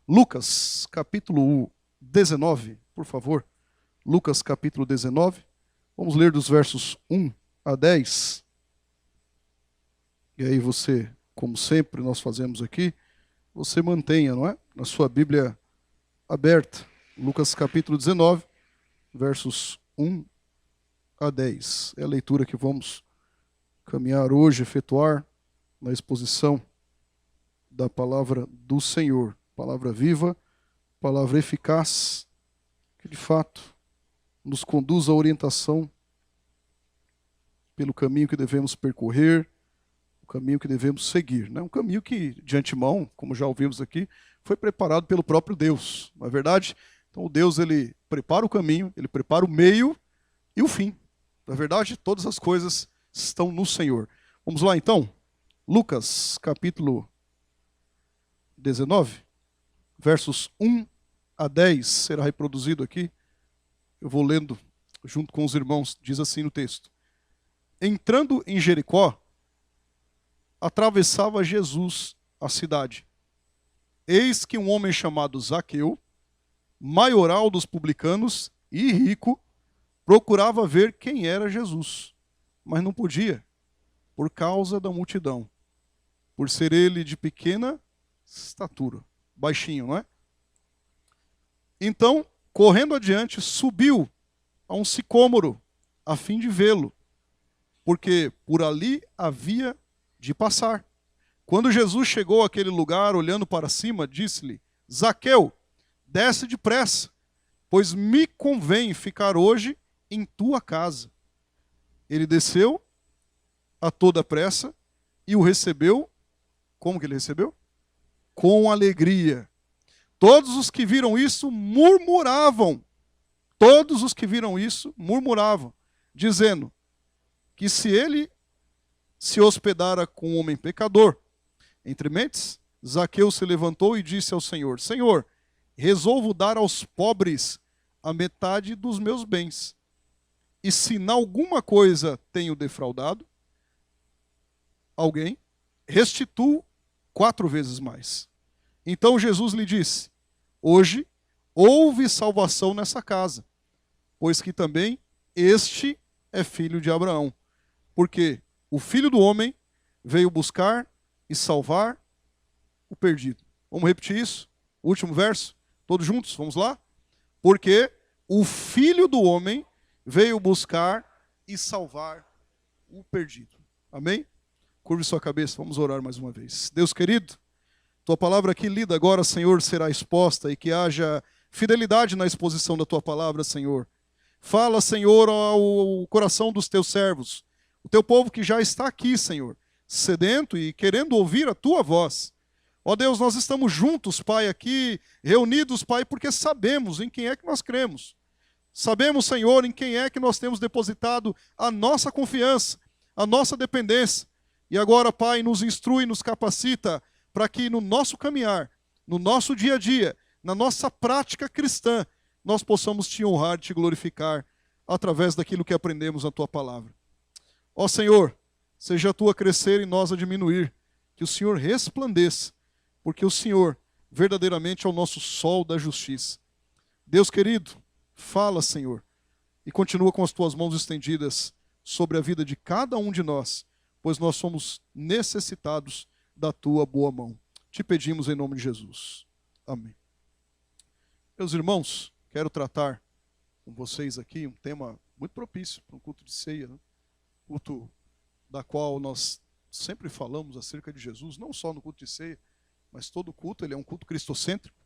Lucas, capítulo 19, por favor. Lucas, capítulo 19. Vamos ler dos versos 1 a 10. E aí você, como sempre nós fazemos aqui, você mantenha, não é? Na sua Bíblia aberta. Lucas, capítulo 19, versos 1 a 10. É a leitura que vamos caminhar hoje, efetuar na exposição da palavra do Senhor. Palavra viva, palavra eficaz, que de fato nos conduz à orientação pelo caminho que devemos percorrer, o caminho que devemos seguir. Né? Um caminho que, de antemão, como já ouvimos aqui, foi preparado pelo próprio Deus, não é verdade? Então o Deus, ele prepara o caminho, ele prepara o meio e o fim. Na verdade, todas as coisas estão no Senhor. Vamos lá então? Lucas, capítulo 19. Versos 1 a 10 será reproduzido aqui. Eu vou lendo junto com os irmãos. Diz assim no texto: Entrando em Jericó, atravessava Jesus a cidade. Eis que um homem chamado Zaqueu, maioral dos publicanos e rico, procurava ver quem era Jesus, mas não podia, por causa da multidão, por ser ele de pequena estatura. Baixinho, não é? Então, correndo adiante, subiu a um sicômoro, a fim de vê-lo, porque por ali havia de passar. Quando Jesus chegou àquele lugar, olhando para cima, disse-lhe: Zaqueu, desce depressa, pois me convém ficar hoje em tua casa. Ele desceu a toda pressa e o recebeu. Como que ele recebeu? Com alegria. Todos os que viram isso murmuravam. Todos os que viram isso murmuravam, dizendo que se ele se hospedara com um homem pecador. Entre mentes, Zaqueu se levantou e disse ao Senhor: Senhor, resolvo dar aos pobres a metade dos meus bens. E se em alguma coisa tenho defraudado alguém, restituo 4 vezes mais. Então Jesus lhe disse: Hoje houve salvação nessa casa, pois que também este é filho de Abraão. Porque o Filho do Homem veio buscar e salvar o perdido. Vamos repetir isso? O último verso? Todos juntos? Vamos lá? Porque o Filho do Homem veio buscar e salvar o perdido. Amém? Curve sua cabeça, vamos orar mais uma vez. Deus querido, tua palavra aqui lida agora, Senhor, será exposta e que haja fidelidade na exposição da tua palavra, Senhor. Fala, Senhor, ao coração dos teus servos, o teu povo que já está aqui, Senhor, sedento e querendo ouvir a tua voz. Ó Deus, nós estamos juntos, Pai, aqui, reunidos, Pai, porque sabemos em quem é que nós cremos. Sabemos, Senhor, em quem é que nós temos depositado a nossa confiança, a nossa dependência. E agora, Pai, nos instrui, nos capacita para que no nosso caminhar, no nosso dia a dia, na nossa prática cristã, nós possamos te honrar, te glorificar através daquilo que aprendemos na tua palavra. Ó Senhor, seja a tua crescer e nós a diminuir, que o Senhor resplandeça, porque o Senhor verdadeiramente é o nosso sol da justiça. Deus querido, fala, Senhor, e continua com as tuas mãos estendidas sobre a vida de cada um de nós, pois nós somos necessitados da tua boa mão. Te pedimos em nome de Jesus. Amém. Meus irmãos, quero tratar com vocês aqui um tema muito propício para um culto de ceia, né? Culto da qual nós sempre falamos acerca de Jesus, não só no culto de ceia, mas todo culto, ele é um culto cristocêntrico.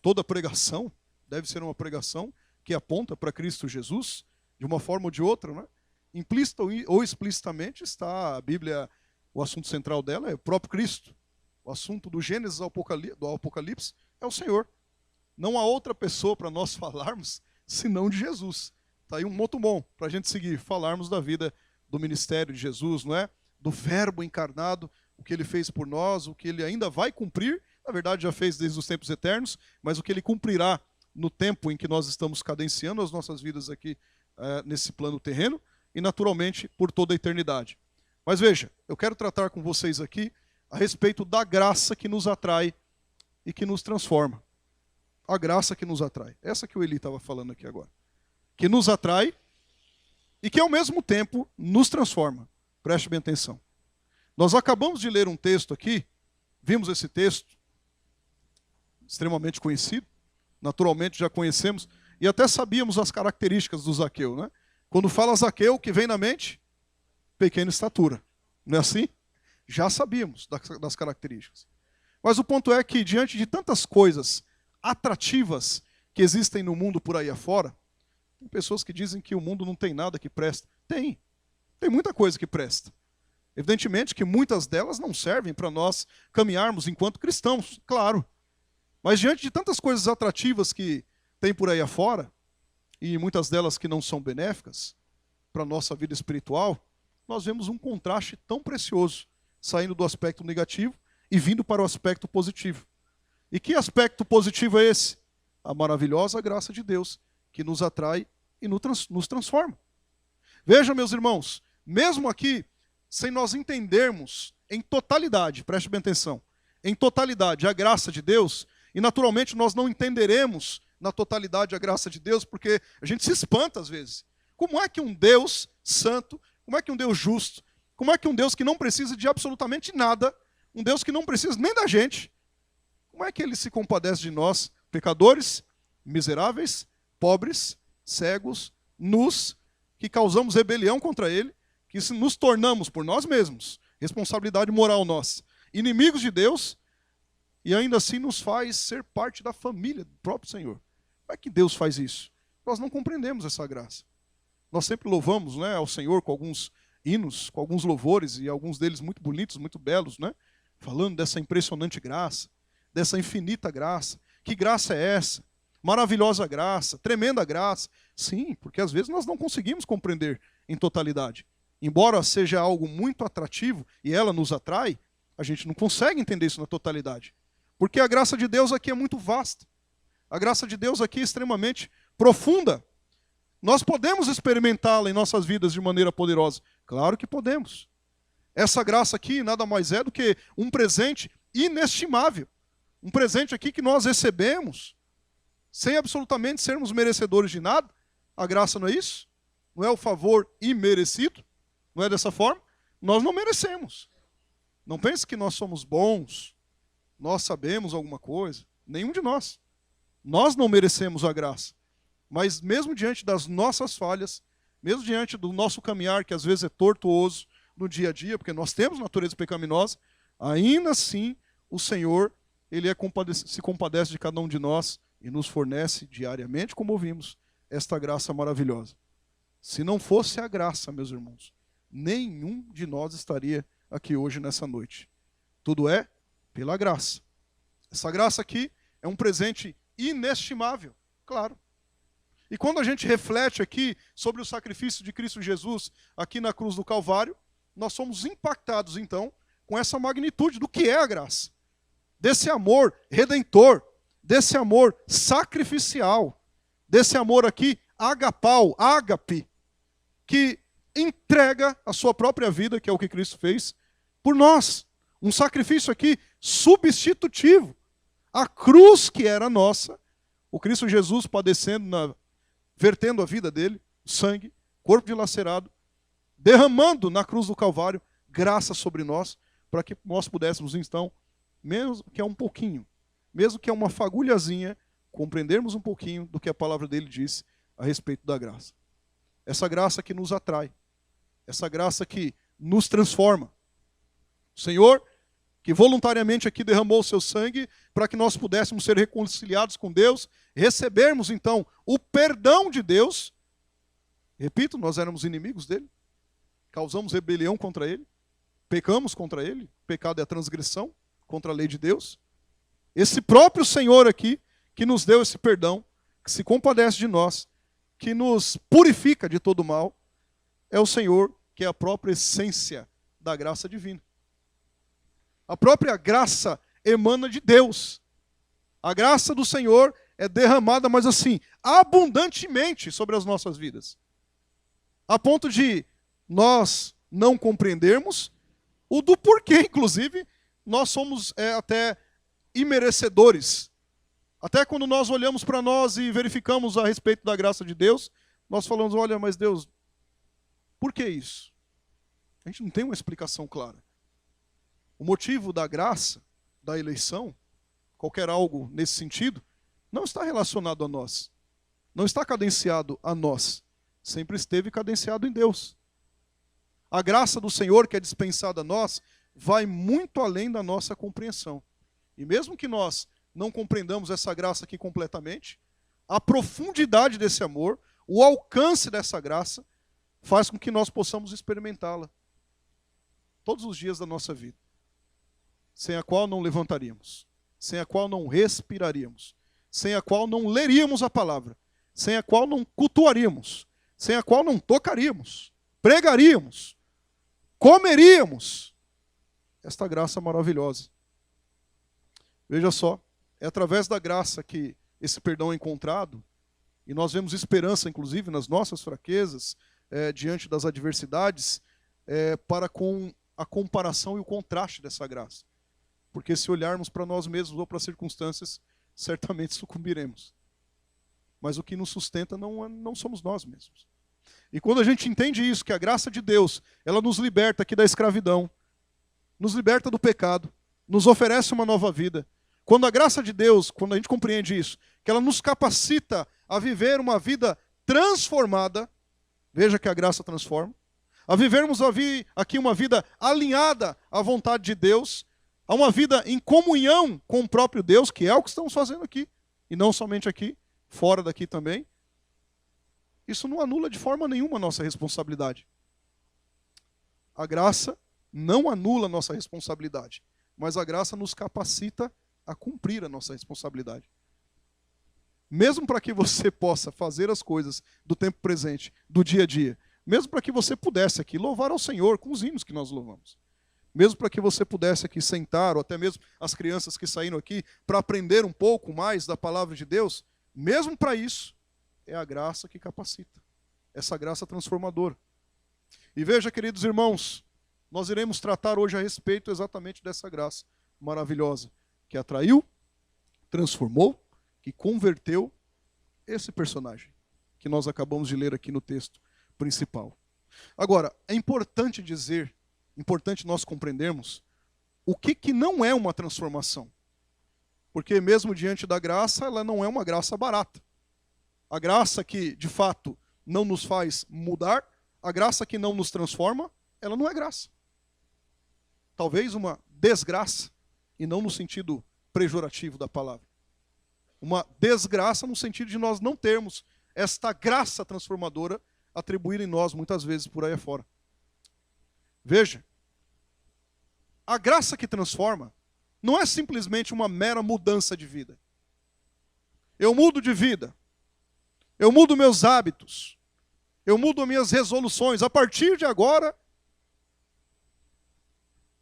Toda pregação deve ser uma pregação que aponta para Cristo Jesus, de uma forma ou de outra, né? Implícita ou explicitamente está a Bíblia, o assunto central dela é o próprio Cristo. O assunto do Gênesis ao Apocalipse é o Senhor. Não há outra pessoa para nós falarmos senão de Jesus. Está aí um moto bom para a gente seguir, falarmos da vida do ministério de Jesus, não é? Do verbo encarnado, o que ele fez por nós, o que ele ainda vai cumprir, na verdade já fez desde os tempos eternos, mas o que ele cumprirá no tempo em que nós estamos cadenciando as nossas vidas aqui nesse plano terreno. e naturalmente por toda a eternidade. Mas veja, eu quero tratar com vocês aqui a respeito da graça que nos atrai e que nos transforma. A graça que nos atrai. Essa que o Eli estava falando aqui agora. Que nos atrai e que ao mesmo tempo nos transforma. Preste bem atenção. Nós acabamos de ler um texto aqui, vimos esse texto, extremamente conhecido, naturalmente já conhecemos, e até sabíamos as características do Zaqueu, né? Quando fala Zaqueu, o que vem na mente? Pequena estatura. Não é assim? Já sabíamos das características. Mas o ponto é que, diante de tantas coisas atrativas que existem no mundo por aí afora, tem pessoas que dizem que o mundo não tem nada que presta. Tem muita coisa que presta. Evidentemente que muitas delas não servem para nós caminharmos enquanto cristãos, claro. Mas diante de tantas coisas atrativas que tem por aí afora, e muitas delas que não são benéficas para a nossa vida espiritual, nós vemos um contraste tão precioso, saindo do aspecto negativo e vindo para o aspecto positivo. E que aspecto positivo é esse? A maravilhosa graça de Deus, que nos atrai e nos transforma. Veja, meus irmãos, mesmo aqui, sem nós entendermos em totalidade, preste bem atenção, em totalidade a graça de Deus, e naturalmente nós não entenderemos na totalidade a graça de Deus, porque a gente se espanta às vezes. Como é que um Deus santo, como é que um Deus justo, como é que um Deus que não precisa de absolutamente nada, um Deus que não precisa nem da gente, como é que ele se compadece de nós, pecadores, miseráveis, pobres, cegos, nus, que causamos rebelião contra ele, que se nos tornamos por nós mesmos, responsabilidade moral nossa, inimigos de Deus, e ainda assim nos faz ser parte da família do próprio Senhor. Como é que Deus faz isso? Nós não compreendemos essa graça. Nós sempre louvamos, né, ao Senhor com alguns hinos, com alguns louvores, e alguns deles muito bonitos, muito belos, né, falando dessa impressionante graça, dessa infinita graça. Que graça é essa? Maravilhosa graça, tremenda graça. Sim, porque às vezes nós não conseguimos compreender em totalidade. Embora seja algo muito atrativo e ela nos atrai, a gente não consegue entender isso na totalidade. Porque a graça de Deus aqui é muito vasta. A graça de Deus aqui é extremamente profunda. Nós podemos experimentá-la em nossas vidas de maneira poderosa. Claro que podemos. Essa graça aqui nada mais é do que um presente inestimável. Um presente aqui que nós recebemos sem absolutamente sermos merecedores de nada. A graça não é isso? Não é o favor imerecido? Não é dessa forma? Nós não merecemos. Não pense que nós somos bons, nós sabemos alguma coisa. Nenhum de nós. Nós não merecemos a graça. Mas mesmo diante das nossas falhas, mesmo diante do nosso caminhar, que às vezes é tortuoso no dia a dia, porque nós temos natureza pecaminosa, ainda assim o Senhor, Ele se compadece de cada um de nós e nos fornece diariamente, como ouvimos, esta graça maravilhosa. Se não fosse a graça, meus irmãos, nenhum de nós estaria aqui hoje nessa noite. Tudo é pela graça. Essa graça aqui é um presente inestimável, claro. E quando a gente reflete aqui sobre o sacrifício de Cristo Jesus aqui na cruz do Calvário, nós somos impactados então com essa magnitude do que é a graça. Desse amor redentor, desse amor sacrificial, desse amor aqui agapau, ágape, que entrega a sua própria vida, que é o que Cristo fez, por nós. Um sacrifício aqui substitutivo. A cruz que era nossa, o Cristo Jesus padecendo, vertendo a vida dele, sangue, corpo dilacerado, derramando na cruz do Calvário graça sobre nós, para que nós pudéssemos então, mesmo que é um pouquinho, mesmo que é uma fagulhazinha, compreendermos um pouquinho do que a palavra dele diz a respeito da graça. Essa graça que nos atrai, essa graça que nos transforma. O Senhor, que voluntariamente aqui derramou o seu sangue para que nós pudéssemos ser reconciliados com Deus, recebermos então o perdão de Deus. Repito, nós éramos inimigos dele, causamos rebelião contra ele, pecamos contra ele, pecado é a transgressão contra a lei de Deus. Esse próprio Senhor aqui, que nos deu esse perdão, que se compadece de nós, que nos purifica de todo mal, é o Senhor que é a própria essência da graça divina. A própria graça emana de Deus. A graça do Senhor é derramada, mas assim, abundantemente sobre as nossas vidas. a ponto de nós não compreendermos o do porquê, inclusive, nós somos até imerecedores. Até quando nós olhamos para nós e verificamos a respeito da graça de Deus, nós falamos, olha, mas Deus, por que isso? A gente não tem uma explicação clara. O motivo da graça, da eleição, qualquer algo nesse sentido, não está relacionado a nós. Não está cadenciado a nós. Sempre esteve cadenciado em Deus. A graça do Senhor que é dispensada a nós vai muito além da nossa compreensão. E mesmo que nós não compreendamos essa graça aqui completamente, a profundidade desse amor, o alcance dessa graça, faz com que nós possamos experimentá-la todos os dias da nossa vida, sem a qual não levantaríamos, sem a qual não respiraríamos, sem a qual não leríamos a palavra, sem a qual não cultuaríamos, sem a qual não tocaríamos, pregaríamos, comeríamos esta graça maravilhosa. Veja só, é através da graça que esse perdão é encontrado, e nós vemos esperança, inclusive, nas nossas fraquezas, diante das adversidades, para com a comparação e o contraste dessa graça. Porque se olharmos para nós mesmos ou para as circunstâncias, certamente sucumbiremos. Mas o que nos sustenta não somos nós mesmos. E quando a gente entende isso, que a graça de Deus, ela nos liberta aqui da escravidão, nos liberta do pecado, nos oferece uma nova vida. Quando a graça de Deus, quando a gente compreende isso, que ela nos capacita a viver uma vida transformada, veja que a graça transforma, a vivermos aqui uma vida alinhada à vontade de Deus, a uma vida em comunhão com o próprio Deus, que é o que estamos fazendo aqui, e não somente aqui, fora daqui também. Isso não anula de forma nenhuma a nossa responsabilidade. A graça não anula a nossa responsabilidade, mas a graça nos capacita a cumprir a nossa responsabilidade. Mesmo para que você possa fazer as coisas do tempo presente, do dia a dia, mesmo para que você pudesse aqui louvar ao Senhor com os hinos que nós louvamos, mesmo para que você pudesse aqui sentar, ou até mesmo as crianças que saíram aqui, para aprender um pouco mais da palavra de Deus, mesmo para isso, é a graça que capacita, essa graça transformadora. E veja, queridos irmãos, nós iremos tratar hoje a respeito exatamente dessa graça maravilhosa, que atraiu, transformou, que converteu esse personagem que nós acabamos de ler aqui no texto principal. Agora, é importante dizer, importante nós compreendermos o que não é uma transformação. Porque mesmo diante da graça, ela não é uma graça barata. A graça que, de fato, não nos faz mudar, a graça que não nos transforma, ela não é graça. Talvez uma desgraça, e não no sentido pejorativo da palavra. Uma desgraça no sentido de nós não termos esta graça transformadora atribuída em nós muitas vezes por aí afora. Veja, a graça que transforma não é simplesmente uma mera mudança de vida. Eu mudo de vida, eu mudo meus hábitos, eu mudo minhas resoluções. A partir de agora,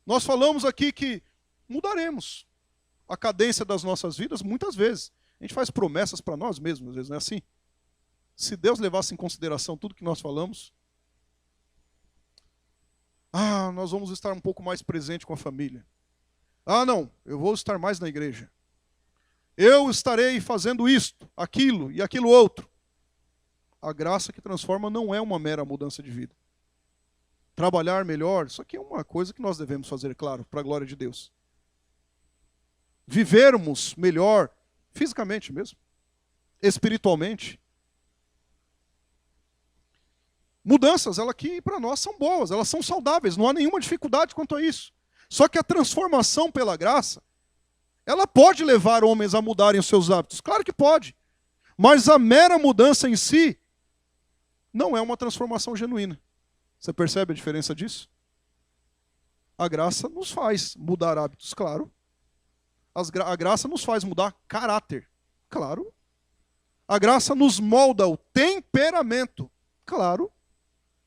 nós falamos aqui que mudaremos a cadência das nossas vidas muitas vezes. A gente faz promessas para nós mesmos, às vezes, não é assim? Se Deus levasse em consideração tudo que nós falamos, nós vamos estar um pouco mais presente com a família. Não, eu vou estar mais na igreja. Eu estarei fazendo isto, aquilo e aquilo outro. A graça que transforma não é uma mera mudança de vida. Trabalhar melhor, isso aqui é uma coisa que nós devemos fazer, claro, para a glória de Deus. Vivermos melhor, fisicamente mesmo, espiritualmente. Mudanças, elas aqui para nós são boas, elas são saudáveis, não há nenhuma dificuldade quanto a isso. Só que a transformação pela graça, ela pode levar homens a mudarem os seus hábitos, claro que pode. Mas a mera mudança em si não é uma transformação genuína. Você percebe a diferença disso? A graça nos faz mudar hábitos, claro. A graça nos faz mudar caráter, claro. A graça nos molda o temperamento, claro.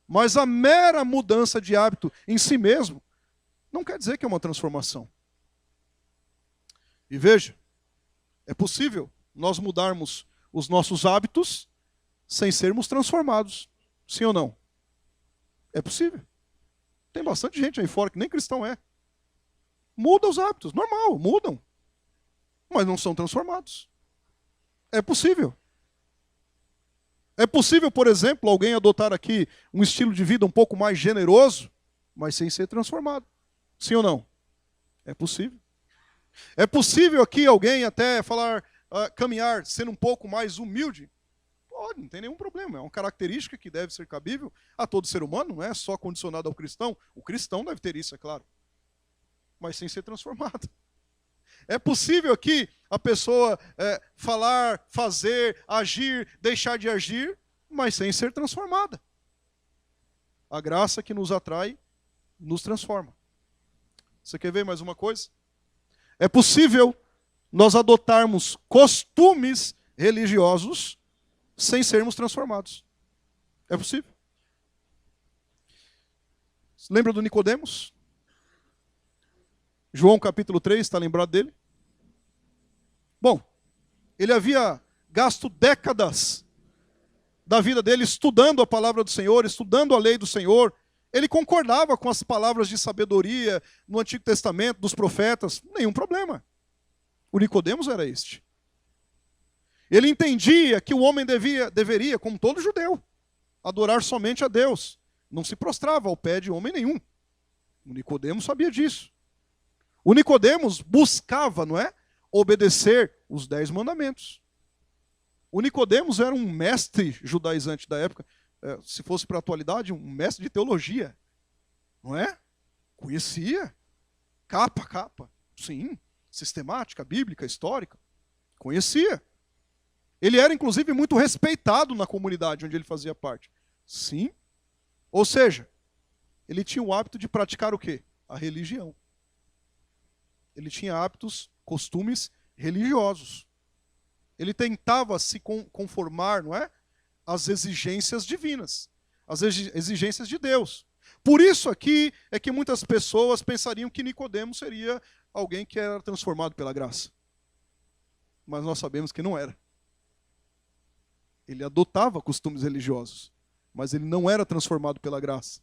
Mas a mera mudança de hábito em si mesmo não quer dizer que é uma transformação. E veja, é possível nós mudarmos os nossos hábitos sem sermos transformados, sim ou não? É possível. Tem bastante gente aí fora que nem cristão é. Muda os hábitos, normal, mudam. Mas não são transformados. É possível. É possível, por exemplo, alguém adotar aqui um estilo de vida um pouco mais generoso, mas sem ser transformado. Sim ou não? É possível. É possível aqui alguém até falar, caminhar sendo um pouco mais humilde? Pode, não tem nenhum problema. É uma característica que deve ser cabível a todo ser humano, não é só condicionado ao cristão. O cristão deve ter isso, é claro. Mas sem ser transformado. É possível aqui a pessoa falar, fazer, agir, deixar de agir, mas sem ser transformada. A graça que nos atrai, nos transforma. Você quer ver mais uma coisa? É possível nós adotarmos costumes religiosos sem sermos transformados. É possível. Lembra do Nicodemos? João capítulo 3, está lembrado dele? Bom, ele havia gasto décadas da vida dele estudando a palavra do Senhor, estudando a lei do Senhor. Ele concordava com as palavras de sabedoria no Antigo Testamento, dos profetas, nenhum problema. O Nicodemos era este. Ele entendia que o homem deveria, como todo judeu, adorar somente a Deus. Não se prostrava ao pé de homem nenhum. O Nicodemos sabia disso. O Nicodemos buscava, não é, obedecer os 10 mandamentos. O Nicodemos era um mestre judaizante da época, se fosse para a atualidade, um mestre de teologia, não é? Conhecia, capa a capa, sim, sistemática, bíblica, histórica, conhecia. Ele era, inclusive, muito respeitado na comunidade onde ele fazia parte. Sim. Ou seja, ele tinha o hábito de praticar o quê? A religião. Ele tinha hábitos, costumes religiosos. Ele tentava se conformar, não é? Às exigências divinas, às exigências de Deus. Por isso aqui é que muitas pessoas pensariam que Nicodemos seria alguém que era transformado pela graça. Mas nós sabemos que não era. Ele adotava costumes religiosos, mas ele não era transformado pela graça.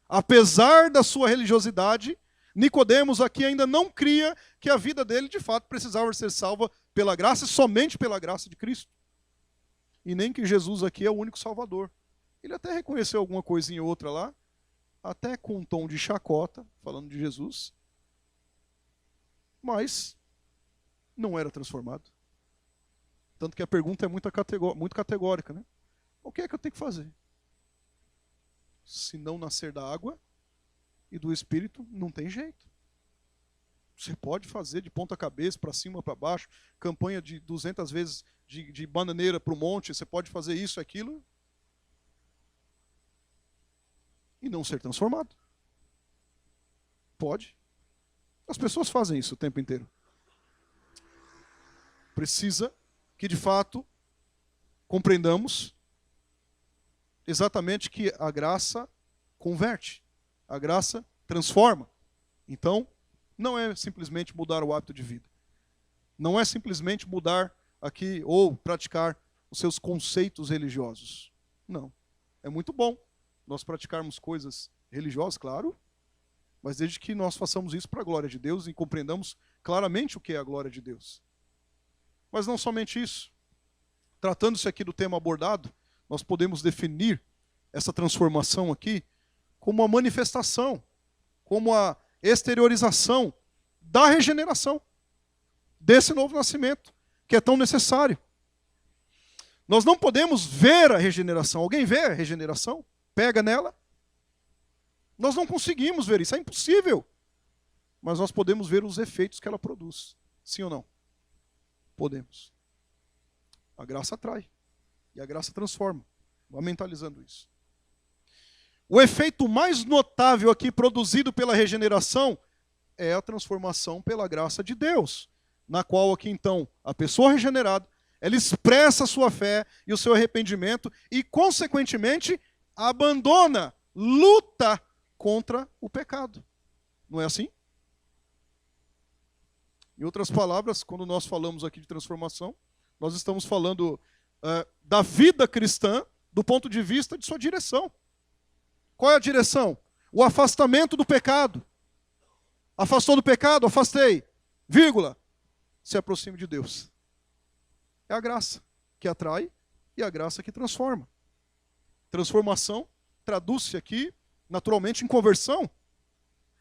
Apesar da sua religiosidade, Nicodemos aqui ainda não cria que a vida dele de fato precisava ser salva pela graça, somente pela graça de Cristo. E nem que Jesus aqui é o único salvador. Ele até reconheceu alguma coisinha ou outra lá, até com um tom de chacota, falando de Jesus, mas não era transformado. Tanto que a pergunta é muito categórica, né? O que é que eu tenho que fazer? Se não nascer da água e do Espírito, não tem jeito. Você pode fazer de ponta cabeça, para cima, para baixo, campanha de 200 vezes de bananeira para o monte, você pode fazer isso e aquilo, e não ser transformado. Pode. As pessoas fazem isso o tempo inteiro. Precisa que, de fato, compreendamos exatamente que a graça converte, a graça transforma. Então, não é simplesmente mudar o hábito de vida. Não é simplesmente mudar aqui ou praticar os seus conceitos religiosos. Não. É muito bom nós praticarmos coisas religiosas, claro, mas desde que nós façamos isso para a glória de Deus e compreendamos claramente o que é a glória de Deus. Mas não somente isso. Tratando-se aqui do tema abordado, nós podemos definir essa transformação aqui como uma manifestação, como a exteriorização da regeneração, desse novo nascimento, que é tão necessário. Nós não podemos ver a regeneração. Alguém vê a regeneração? Pega nela? Nós não conseguimos ver isso, é impossível. Mas nós podemos ver os efeitos que ela produz. Sim ou não? Podemos. A graça atrai. E a graça transforma. Vá mentalizando isso. O efeito mais notável aqui produzido pela regeneração é a transformação pela graça de Deus, na qual aqui então a pessoa regenerada, ela expressa a sua fé e o seu arrependimento e consequentemente abandona, luta contra o pecado. Não é assim? Em outras palavras, quando nós falamos aqui de transformação, nós estamos falando da vida cristã do ponto de vista de sua direção. Qual é a direção? O afastamento do pecado. Afastou do pecado? Afastei. Vírgula. Se aproxime de Deus. É a graça que atrai e a graça que transforma. Transformação traduz-se aqui, naturalmente, em conversão.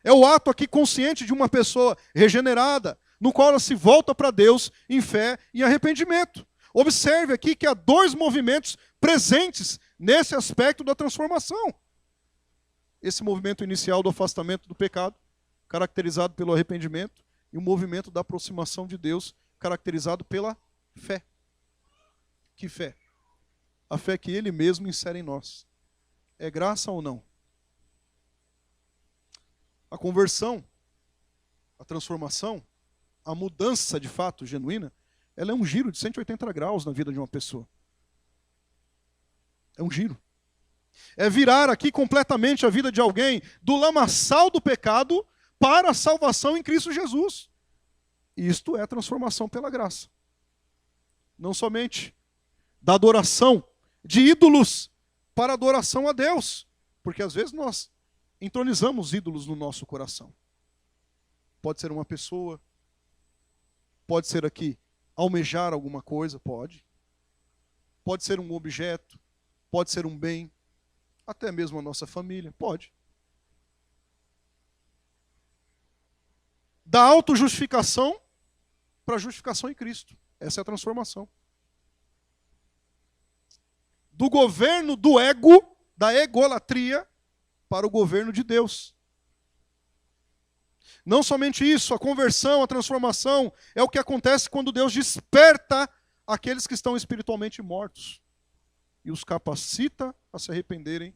É o ato aqui consciente de uma pessoa regenerada, no qual ela se volta para Deus em fé e arrependimento. Observe aqui que há dois movimentos presentes nesse aspecto da transformação. Esse movimento inicial do afastamento do pecado, caracterizado pelo arrependimento, e o movimento da aproximação de Deus, caracterizado pela fé. Que fé? A fé que Ele mesmo insere em nós. É graça ou não? A conversão, a transformação, a mudança de fato genuína, ela é um giro de 180 graus na vida de uma pessoa. É um giro. É virar aqui completamente a vida de alguém do lamaçal do pecado para a salvação em Cristo Jesus. E isto é transformação pela graça. Não somente da adoração de ídolos para a adoração a Deus. Porque às vezes nós entronizamos ídolos no nosso coração. Pode ser uma pessoa, pode ser aqui almejar alguma coisa, pode. Pode ser um objeto, pode ser um bem, até mesmo a nossa família, pode. Da autojustificação para a justificação em Cristo. Essa é a transformação. Do governo do ego, da egolatria, para o governo de Deus. Não somente isso, a conversão, a transformação, é o que acontece quando Deus desperta aqueles que estão espiritualmente mortos e os capacita a se arrependerem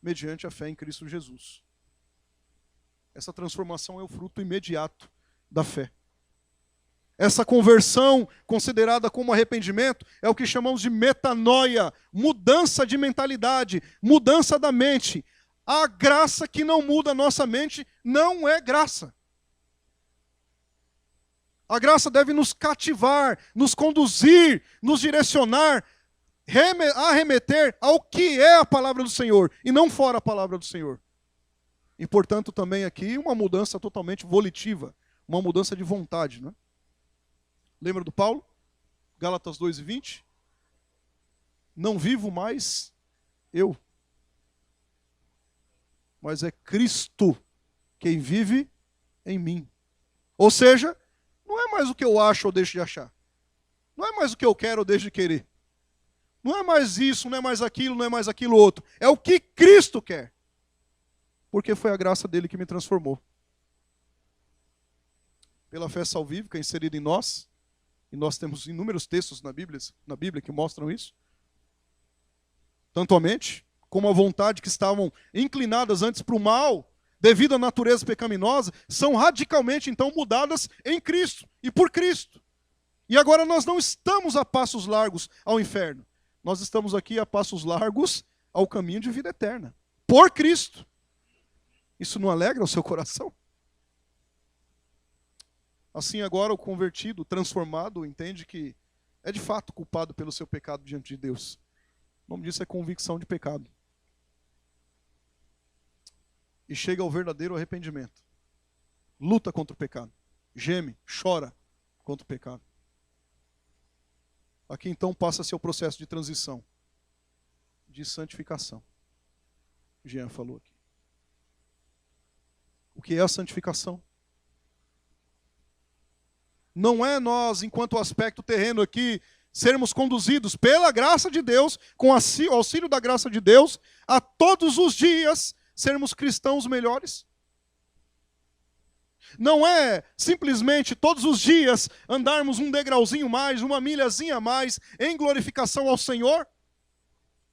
mediante a fé em Cristo Jesus. Essa transformação é o fruto imediato da fé. Essa conversão, considerada como arrependimento, é o que chamamos de metanoia, mudança de mentalidade, mudança da mente. A graça que não muda a nossa mente não é graça. A graça deve nos cativar, nos conduzir, nos direcionar, arremeter ao que é a palavra do Senhor, e não fora a palavra do Senhor. E, portanto, também aqui uma mudança totalmente volitiva, uma mudança de vontade, não é? Lembra do Paulo? Gálatas 2:20? Não vivo mais eu, mas é Cristo quem vive em mim. Ou seja, não é mais o que eu acho ou deixo de achar. Não é mais o que eu quero ou deixo de querer. Não é mais isso, não é mais aquilo, não é mais aquilo outro. É o que Cristo quer. Porque foi a graça dele que me transformou. Pela fé salvífica inserida em nós, e nós temos inúmeros textos na Bíblia que mostram isso. Tanto a mente, como a vontade que estavam inclinadas antes para o mal, devido à natureza pecaminosa, são radicalmente então mudadas em Cristo e por Cristo. E agora nós não estamos a passos largos ao inferno. Nós estamos aqui a passos largos ao caminho de vida eterna. Por Cristo. Isso não alegra o seu coração? Assim agora o convertido, transformado, entende que é de fato culpado pelo seu pecado diante de Deus. O nome disso é convicção de pecado. E chega ao verdadeiro arrependimento. Luta contra o pecado. Geme, chora contra o pecado. Aqui então passa-se ao processo de transição, de santificação. Jean falou aqui. O que é a santificação? Não é nós, enquanto aspecto terreno aqui, sermos conduzidos pela graça de Deus, com o auxílio da graça de Deus, a todos os dias sermos cristãos melhores. Não é simplesmente todos os dias andarmos um degrauzinho mais, uma milhazinha a mais, em glorificação ao Senhor,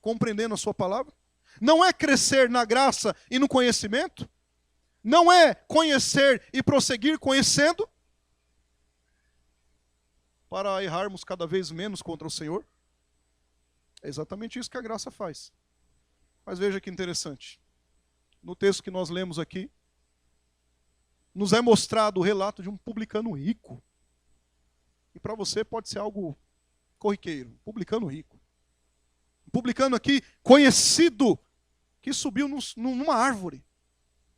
compreendendo a sua palavra. Não é crescer na graça e no conhecimento. Não é conhecer e prosseguir conhecendo, para errarmos cada vez menos contra o Senhor. É exatamente isso que a graça faz. Mas veja que interessante. No texto que nós lemos aqui, nos é mostrado o relato de um publicano rico. E para você pode ser algo corriqueiro. Publicano rico. Um publicano aqui conhecido que subiu numa árvore.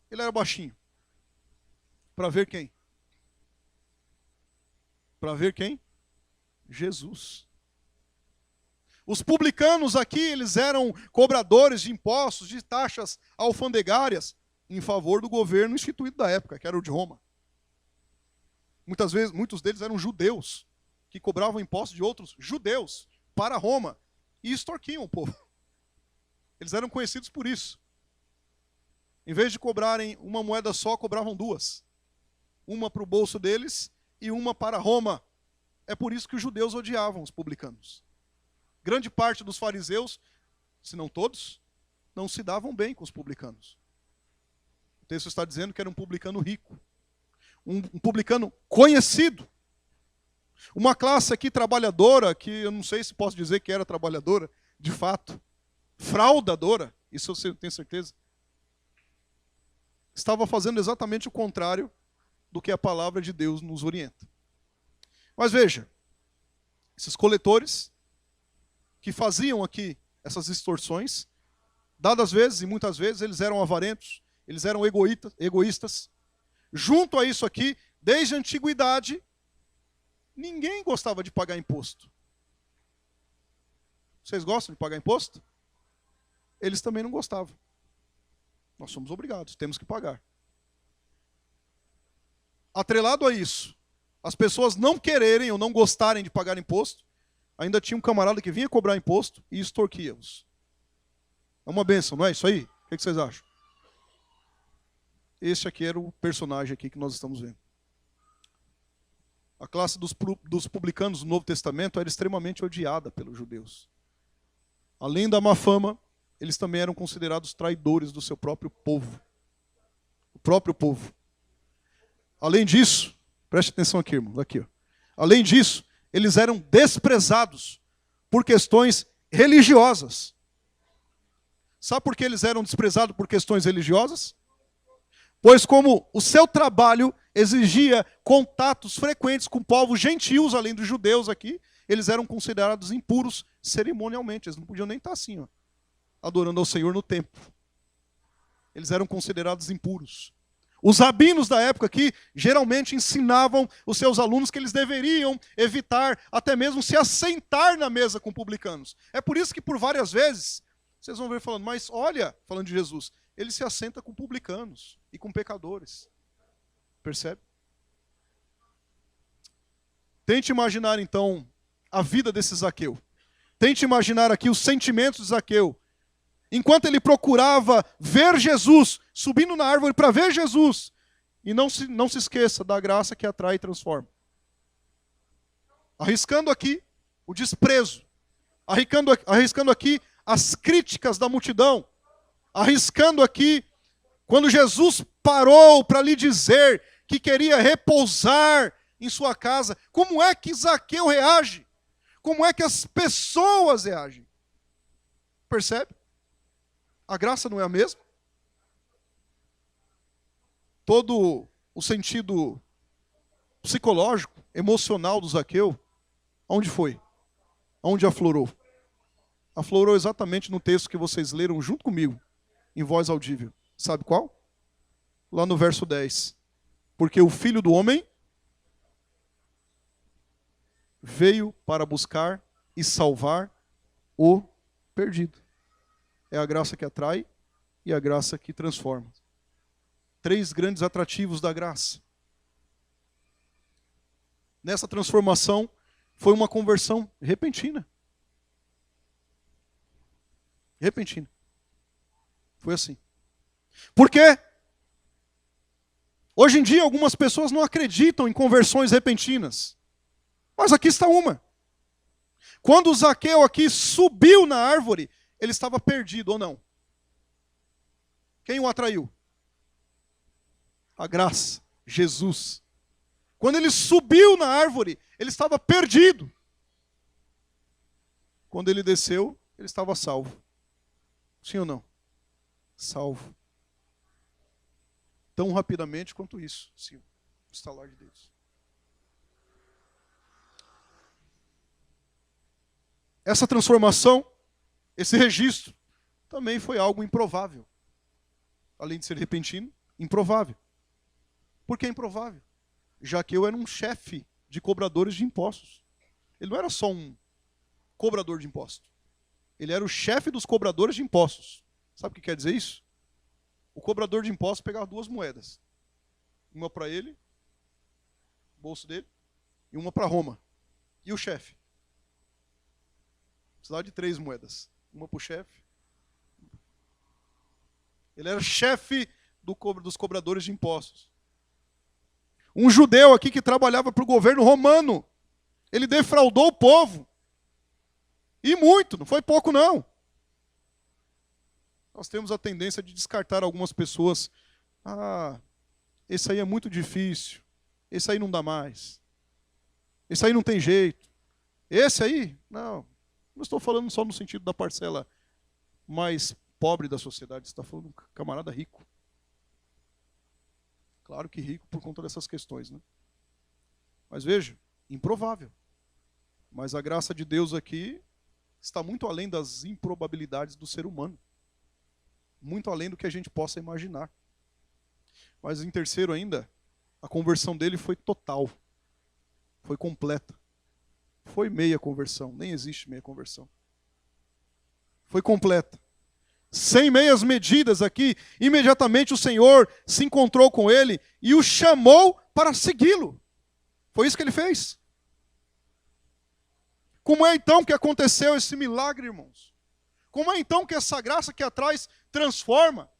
Ele era baixinho. Para ver quem? Para ver quem? Jesus. Os publicanos aqui, eles eram cobradores de impostos, de taxas alfandegárias, em favor do governo instituído da época, que era o de Roma. Muitos deles eram judeus, que cobravam impostos de outros judeus para Roma e extorquiam o povo. Eles eram conhecidos por isso. Em vez de cobrarem uma moeda só, cobravam duas. Uma para o bolso deles e uma para Roma. É por isso que os judeus odiavam os publicanos. Grande parte dos fariseus, se não todos, não se davam bem com os publicanos. O texto está dizendo que era um publicano rico. Um publicano conhecido. Uma classe aqui trabalhadora, que eu não sei se posso dizer que era trabalhadora, de fato. Fraudadora, isso eu tenho certeza. Estava fazendo exatamente o contrário do que a palavra de Deus nos orienta. Mas veja, esses coletores que faziam aqui essas extorsões, dadas vezes e muitas vezes eles eram avarentos, eles eram egoístas. Junto a isso aqui, desde a antiguidade, ninguém gostava de pagar imposto. Vocês gostam de pagar imposto? Eles também não gostavam. Nós somos obrigados, temos que pagar. Atrelado a isso, as pessoas não quererem ou não gostarem de pagar imposto, ainda tinha um camarada que vinha cobrar imposto e extorquia-os. É uma bênção, não é isso aí? O que vocês acham? Esse aqui era o personagem aqui que nós estamos vendo. A classe dos publicanos do Novo Testamento era extremamente odiada pelos judeus. Além da má fama, eles também eram considerados traidores do seu próprio povo. O próprio povo. Além disso, preste atenção aqui, irmão, aqui, ó. Além disso, eles eram desprezados por questões religiosas. Sabe por que eles eram desprezados por questões religiosas? Pois como o seu trabalho exigia contatos frequentes com povos gentios, além dos judeus aqui, eles eram considerados impuros cerimonialmente. Eles não podiam nem estar assim, ó, adorando ao Senhor no templo. Eles eram considerados impuros. Os rabinos da época aqui geralmente ensinavam os seus alunos que eles deveriam evitar até mesmo se assentar na mesa com publicanos. É por isso que por várias vezes vocês vão ver falando, mas olha, falando de Jesus, ele se assenta com publicanos e com pecadores. Percebe? Tente imaginar então a vida desse Zaqueu. Tente imaginar aqui os sentimentos de Zaqueu. Enquanto ele procurava ver Jesus, subindo na árvore para ver Jesus. E não se esqueça da graça que atrai e transforma. Arriscando aqui o desprezo. Arriscando aqui as críticas da multidão. Arriscando aqui, quando Jesus parou para lhe dizer que queria repousar em sua casa, como é que Zaqueu reage? Como é que as pessoas reagem? Percebe? A graça não é a mesma? Todo o sentido psicológico, emocional do Zaqueu, aonde foi? Aonde aflorou? Aflorou exatamente no texto que vocês leram junto comigo, em voz audível. Sabe qual? Lá no verso 10. Porque o Filho do Homem veio para buscar e salvar o perdido. É a graça que atrai e a graça que transforma. 3 grandes atrativos da graça. Nessa transformação, foi uma conversão repentina. Repentina. Foi assim. Por quê? Hoje em dia, algumas pessoas não acreditam em conversões repentinas. Mas aqui está uma. Quando Zaqueu aqui subiu na árvore, ele estava perdido ou não? Quem o atraiu? A graça, Jesus. Quando ele subiu na árvore, ele estava perdido. Quando ele desceu, ele estava salvo. Sim ou não? Salvo. Tão rapidamente quanto isso. Sim, o estalar de Deus. Essa transformação, esse registro, também foi algo improvável. Além de ser repentino, improvável. Por que improvável? Zaqueu era um chefe de cobradores de impostos. Ele não era só um cobrador de impostos. Ele era o chefe dos cobradores de impostos. Sabe o que quer dizer isso? O cobrador de impostos pegava 2 moedas. Uma para ele, bolso dele, e uma para Roma. E o chefe? Precisava de 3 moedas. Uma para o chefe. Ele era chefe dos cobradores de impostos. Um judeu aqui que trabalhava para o governo romano. Ele defraudou o povo. E muito, não foi pouco não. Nós temos a tendência de descartar algumas pessoas. Ah, esse aí é muito difícil. Esse aí não dá mais. Esse aí não tem jeito. Esse aí, não. Não estou falando só no sentido da parcela mais pobre da sociedade. Você está falando de um camarada rico. Claro que rico por conta dessas questões, né? Mas veja, improvável. Mas a graça de Deus aqui está muito além das improbabilidades do ser humano. Muito além do que a gente possa imaginar. Mas em terceiro ainda, a conversão dele foi total. Foi completa. Foi meia conversão. Nem existe meia conversão. Foi completa. Sem meias medidas aqui, imediatamente o Senhor se encontrou com ele e o chamou para segui-lo. Foi isso que ele fez. Como é então que aconteceu esse milagre, irmãos? Como é então que essa graça que atrás transforma?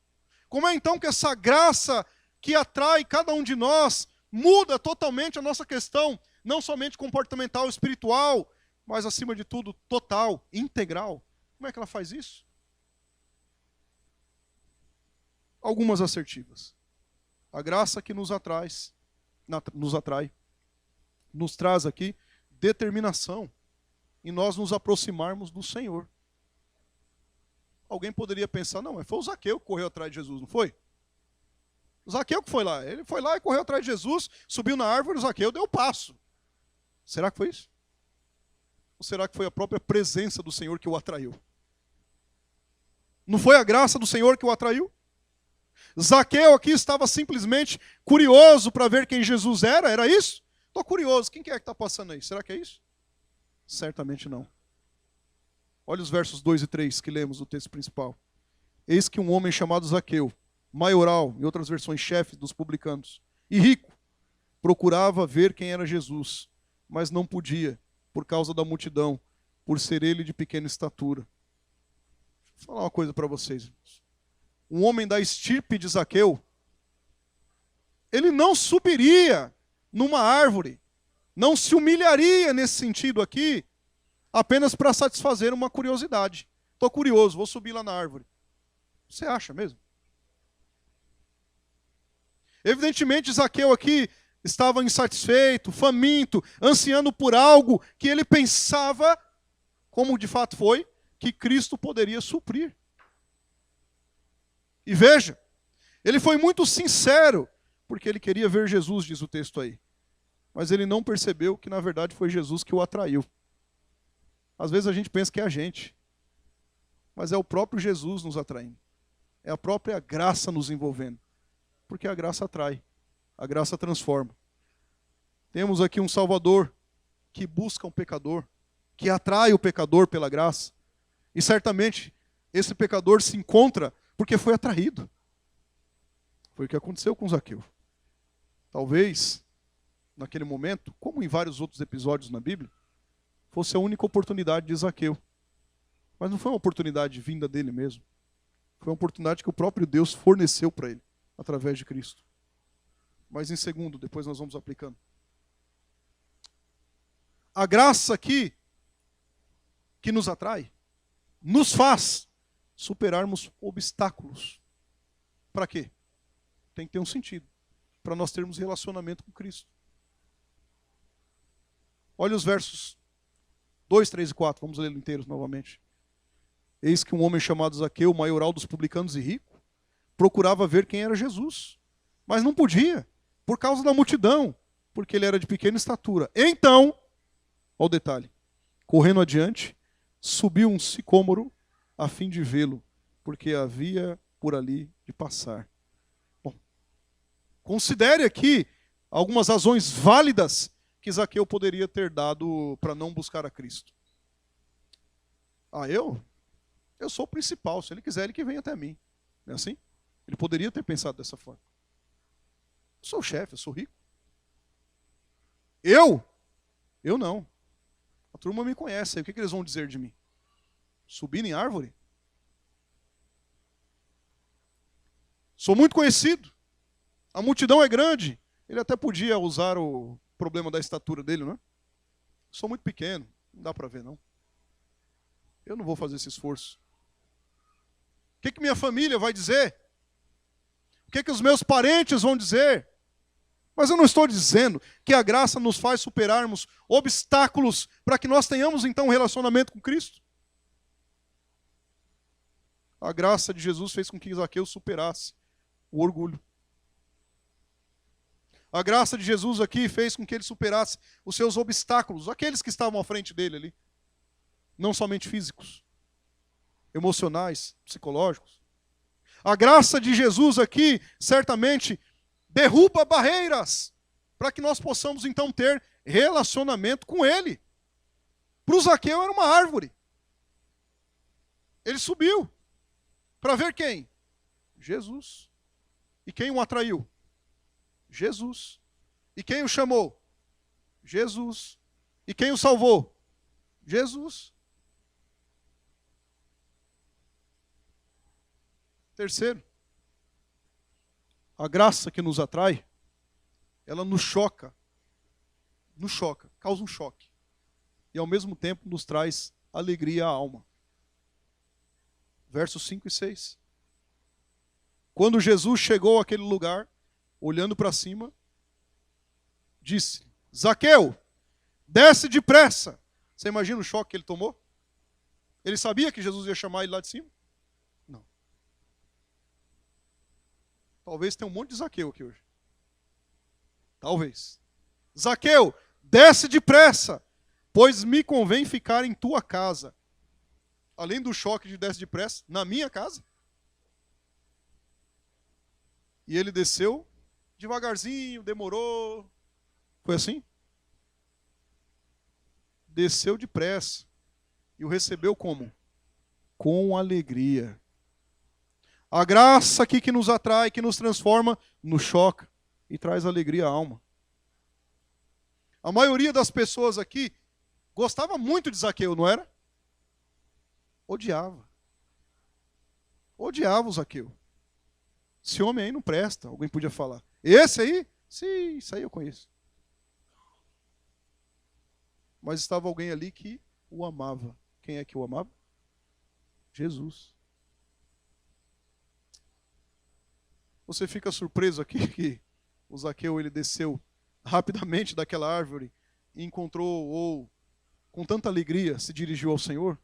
Como é então que essa graça que atrai cada um de nós muda totalmente a nossa questão, não somente comportamental, espiritual, mas acima de tudo, total, integral? Como é que ela faz isso? Algumas assertivas. A graça que nos atrai, nos traz aqui determinação em nós nos aproximarmos do Senhor. Alguém poderia pensar, não, mas foi o Zaqueu que correu atrás de Jesus, não foi? O Zaqueu que foi lá. Ele foi lá e correu atrás de Jesus, subiu na árvore, o Zaqueu deu o passo. Será que foi isso? Ou será que foi a própria presença do Senhor que o atraiu? Não foi a graça do Senhor que o atraiu? Zaqueu aqui estava simplesmente curioso para ver quem Jesus era isso? Estou curioso, quem que é que está passando aí? Será que é isso? Certamente não. Olha os versos 2 e 3 que lemos do texto principal. Eis que um homem chamado Zaqueu, maioral, em outras versões chefe dos publicanos, e rico, procurava ver quem era Jesus, mas não podia, por causa da multidão, por ser ele de pequena estatura. Vou falar uma coisa para vocês, irmãos. Um homem da estirpe de Zaqueu, ele não subiria numa árvore, não se humilharia nesse sentido aqui, apenas para satisfazer uma curiosidade. Estou curioso, vou subir lá na árvore. Você acha mesmo? Evidentemente, Zaqueu aqui estava insatisfeito, faminto, ansiando por algo que ele pensava, como de fato foi, que Cristo poderia suprir. E veja, ele foi muito sincero, porque ele queria ver Jesus, diz o texto aí. Mas ele não percebeu que na verdade foi Jesus que o atraiu. Às vezes a gente pensa que é a gente, mas é o próprio Jesus nos atraindo. É a própria graça nos envolvendo. Porque a graça atrai, a graça transforma. Temos aqui um Salvador que busca um pecador, que atrai o pecador pela graça. E certamente esse pecador se encontra porque foi atraído. Foi o que aconteceu com Zaqueu. Talvez, naquele momento, como em vários outros episódios na Bíblia, fosse a única oportunidade de Zaqueu. Mas não foi uma oportunidade vinda dele mesmo. Foi uma oportunidade que o próprio Deus forneceu para ele, através de Cristo. Mas em segundo, depois nós vamos aplicando. A graça aqui, que nos atrai, nos faz superarmos obstáculos. Para quê? Tem que ter um sentido. Para nós termos relacionamento com Cristo. Olha os versos 2, 3 e 4. Vamos lê-los inteiros novamente. Eis que um homem chamado Zaqueu, maioral dos publicanos e rico, procurava ver quem era Jesus. Mas não podia, por causa da multidão, porque ele era de pequena estatura. Então, olha o detalhe, correndo adiante, subiu um sicômoro a fim de vê-lo, porque havia por ali de passar. Bom, considere aqui algumas razões válidas que Zaqueu poderia ter dado para não buscar a Cristo. Eu sou o principal, se ele quiser, ele que vem até mim. Não é assim? Ele poderia ter pensado dessa forma. Eu sou o chefe, eu sou rico. Eu não. A turma me conhece, aí o que eles vão dizer de mim? Subindo em árvore? Sou muito conhecido. A multidão é grande. Ele até podia usar o problema da estatura dele, não é? Sou muito pequeno, não dá para ver, não. Eu não vou fazer esse esforço. O que minha família vai dizer? O que os meus parentes vão dizer? Mas eu não estou dizendo que a graça nos faz superarmos obstáculos para que nós tenhamos então um relacionamento com Cristo. A graça de Jesus fez com que Zaqueu superasse o orgulho. A graça de Jesus aqui fez com que ele superasse os seus obstáculos, aqueles que estavam à frente dele ali. Não somente físicos, emocionais, psicológicos. A graça de Jesus aqui, certamente, derruba barreiras para que nós possamos então ter relacionamento com Ele. Para o Zaqueu era uma árvore. Ele subiu para ver quem? Jesus. E quem o atraiu? Jesus. E quem o chamou? Jesus. E quem o salvou? Jesus. Terceiro, a graça que nos atrai, ela nos choca, causa um choque. E ao mesmo tempo nos traz alegria à alma. Versos 5 e 6. Quando Jesus chegou àquele lugar, olhando para cima, disse: Zaqueu, desce depressa. Você imagina o choque que ele tomou? Ele sabia que Jesus ia chamar ele lá de cima? Não. Talvez tenha um monte de Zaqueu aqui hoje. Talvez. Zaqueu, desce depressa, pois me convém ficar em tua casa. Além do choque de desce depressa, na minha casa. E ele desceu devagarzinho, demorou. Foi assim? Desceu depressa. E o recebeu como? Com alegria. A graça aqui que nos atrai, que nos transforma, nos choca e traz alegria à alma. A maioria das pessoas aqui gostava muito de Zaqueu, não era? Odiava. Odiava o Zaqueu. Esse homem aí não presta, alguém podia falar. Esse aí? Sim, isso aí eu conheço. Mas estava alguém ali que o amava. Quem é que o amava? Jesus. Você fica surpreso aqui que o Zaqueu ele desceu rapidamente daquela árvore e encontrou, ou com tanta alegria, se dirigiu ao Senhor?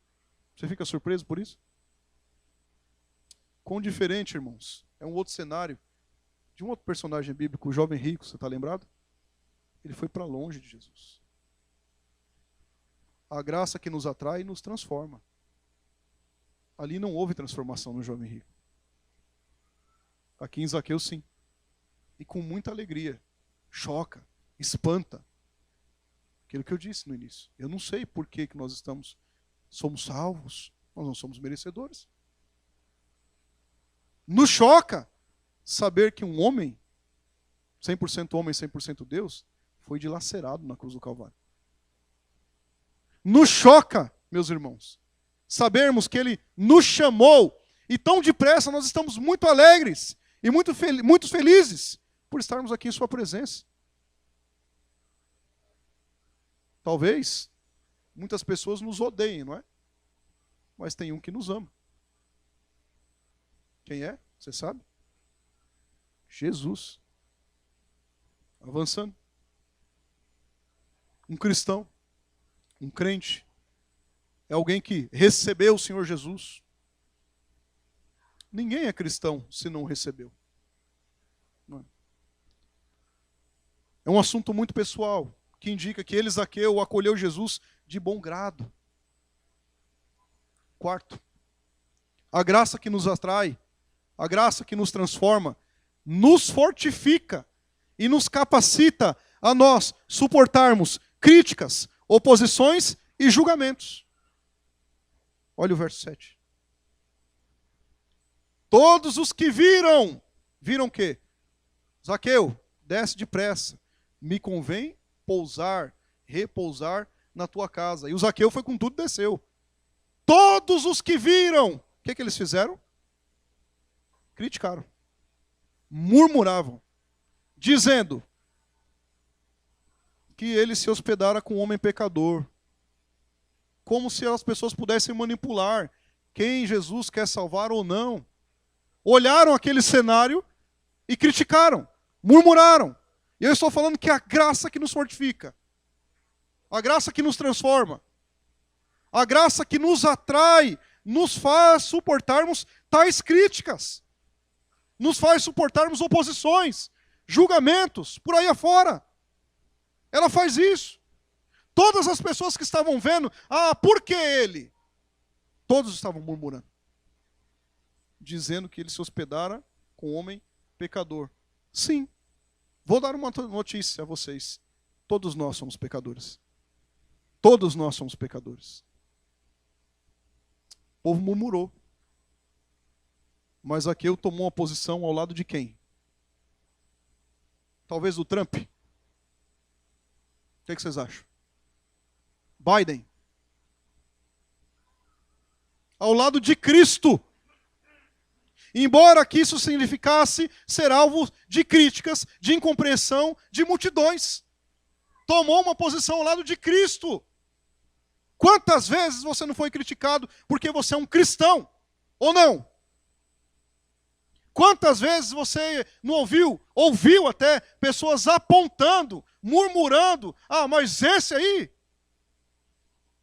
Você fica surpreso por isso? Quão diferente, irmãos. É um outro cenário de um outro personagem bíblico, o jovem rico, você está lembrado? Ele foi para longe de Jesus. A graça que nos atrai nos transforma. Ali não houve transformação no jovem rico. Aqui em Zaqueu, sim. E com muita alegria. Choca, espanta. Aquilo que eu disse no início. Eu não sei por que nós somos salvos. Nós não somos merecedores. Nos choca saber que um homem, 100% homem, 100% Deus, foi dilacerado na cruz do Calvário. Nos choca, meus irmãos, sabermos que Ele nos chamou e tão depressa nós estamos muito alegres e muito felizes por estarmos aqui em Sua presença. Talvez muitas pessoas nos odeiem, não é? Mas tem um que nos ama. Quem é? Você sabe? Jesus. Avançando. Um cristão, um crente, é alguém que recebeu o Senhor Jesus. Ninguém é cristão se não o recebeu. Não é? É um assunto muito pessoal, que indica que ele, Zaqueu, acolheu Jesus de bom grado. Quarto, a graça que nos atrai, a graça que nos transforma, nos fortifica e nos capacita a nós suportarmos críticas, oposições e julgamentos. Olha o verso 7. Todos os que viram o quê? Zaqueu, desce depressa, me convém pousar, repousar na tua casa. E o Zaqueu foi com tudo e desceu. Todos os que viram, o que eles fizeram? Criticaram, murmuravam, dizendo que ele se hospedara com um homem pecador, como se as pessoas pudessem manipular quem Jesus quer salvar ou não. Olharam aquele cenário e criticaram, murmuraram. E eu estou falando que é a graça que nos fortifica, a graça que nos transforma, a graça que nos atrai, nos faz suportarmos tais críticas, nos faz suportarmos oposições, julgamentos, por aí afora. Ela faz isso. Todas as pessoas que estavam vendo, por que ele? Todos estavam murmurando, dizendo que ele se hospedara com um homem pecador. Sim, vou dar uma notícia a vocês. Todos nós somos pecadores. Todos nós somos pecadores. O povo murmurou. Mas Zaqueu tomou uma posição ao lado de quem? Talvez do Trump? O que vocês acham? Biden? Ao lado de Cristo. Embora que isso significasse ser alvo de críticas, de incompreensão de multidões. Tomou uma posição ao lado de Cristo. Quantas vezes você não foi criticado porque você é um cristão? Ou não? Quantas vezes você não ouviu até pessoas apontando, murmurando, mas esse aí?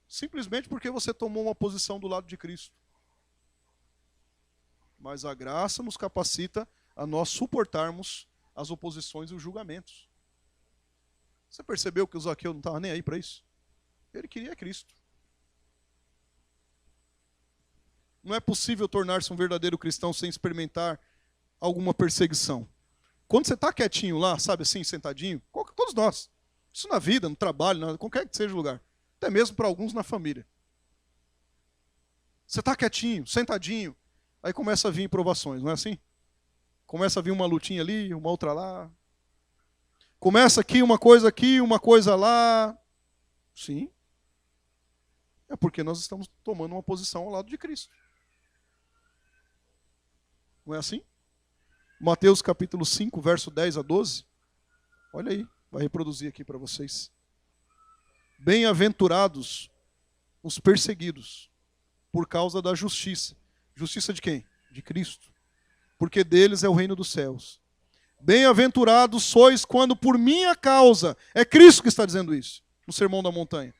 Simplesmente porque você tomou uma posição do lado de Cristo. Mas a graça nos capacita a nós suportarmos as oposições e os julgamentos. Você percebeu que o Zaqueu não estava nem aí para isso? Ele queria Cristo. Não é possível tornar-se um verdadeiro cristão sem experimentar alguma perseguição. Quando você está quietinho lá, sabe assim, sentadinho, todos nós, isso na vida, no trabalho, qualquer que seja o lugar, até mesmo para alguns na família. Você está quietinho, sentadinho, aí começa a vir provações, não é assim? Começa a vir uma lutinha ali, uma outra lá. Começa aqui, uma coisa lá. Sim. É porque nós estamos tomando uma posição ao lado de Cristo. Não é assim? Mateus capítulo 5, verso 10 a 12. Olha aí, vai reproduzir aqui para vocês. Bem-aventurados os perseguidos por causa da justiça. Justiça de quem? De Cristo. Porque deles é o reino dos céus. Bem-aventurados sois quando por minha causa, é Cristo que está dizendo isso, no Sermão da Montanha,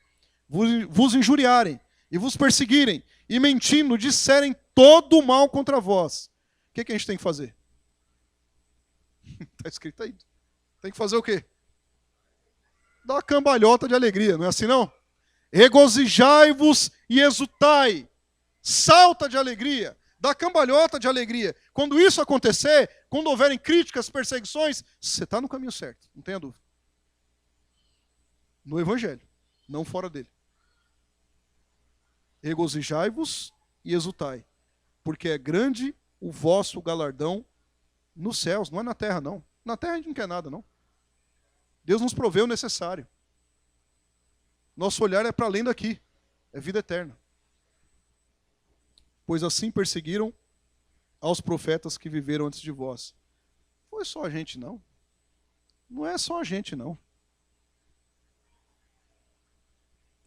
vos injuriarem e vos perseguirem e mentindo disserem todo o mal contra vós. O que a gente tem que fazer? Está escrito aí. Tem que fazer o quê? Dar uma cambalhota de alegria, não é assim não? Regozijai-vos e exultai. Salta de alegria. Dá cambalhota de alegria. Quando isso acontecer, quando houverem críticas, perseguições, você está no caminho certo, não tenha dúvida. No Evangelho, não fora dele. Regozijai-vos e exultai, porque é grande o vosso galardão nos céus, não é na terra não. Na terra a gente não quer nada não. Deus nos proveu o necessário. Nosso olhar é para além daqui, é vida eterna. Pois assim perseguiram aos profetas que viveram antes de vós. Foi só a gente não. Não é só a gente não.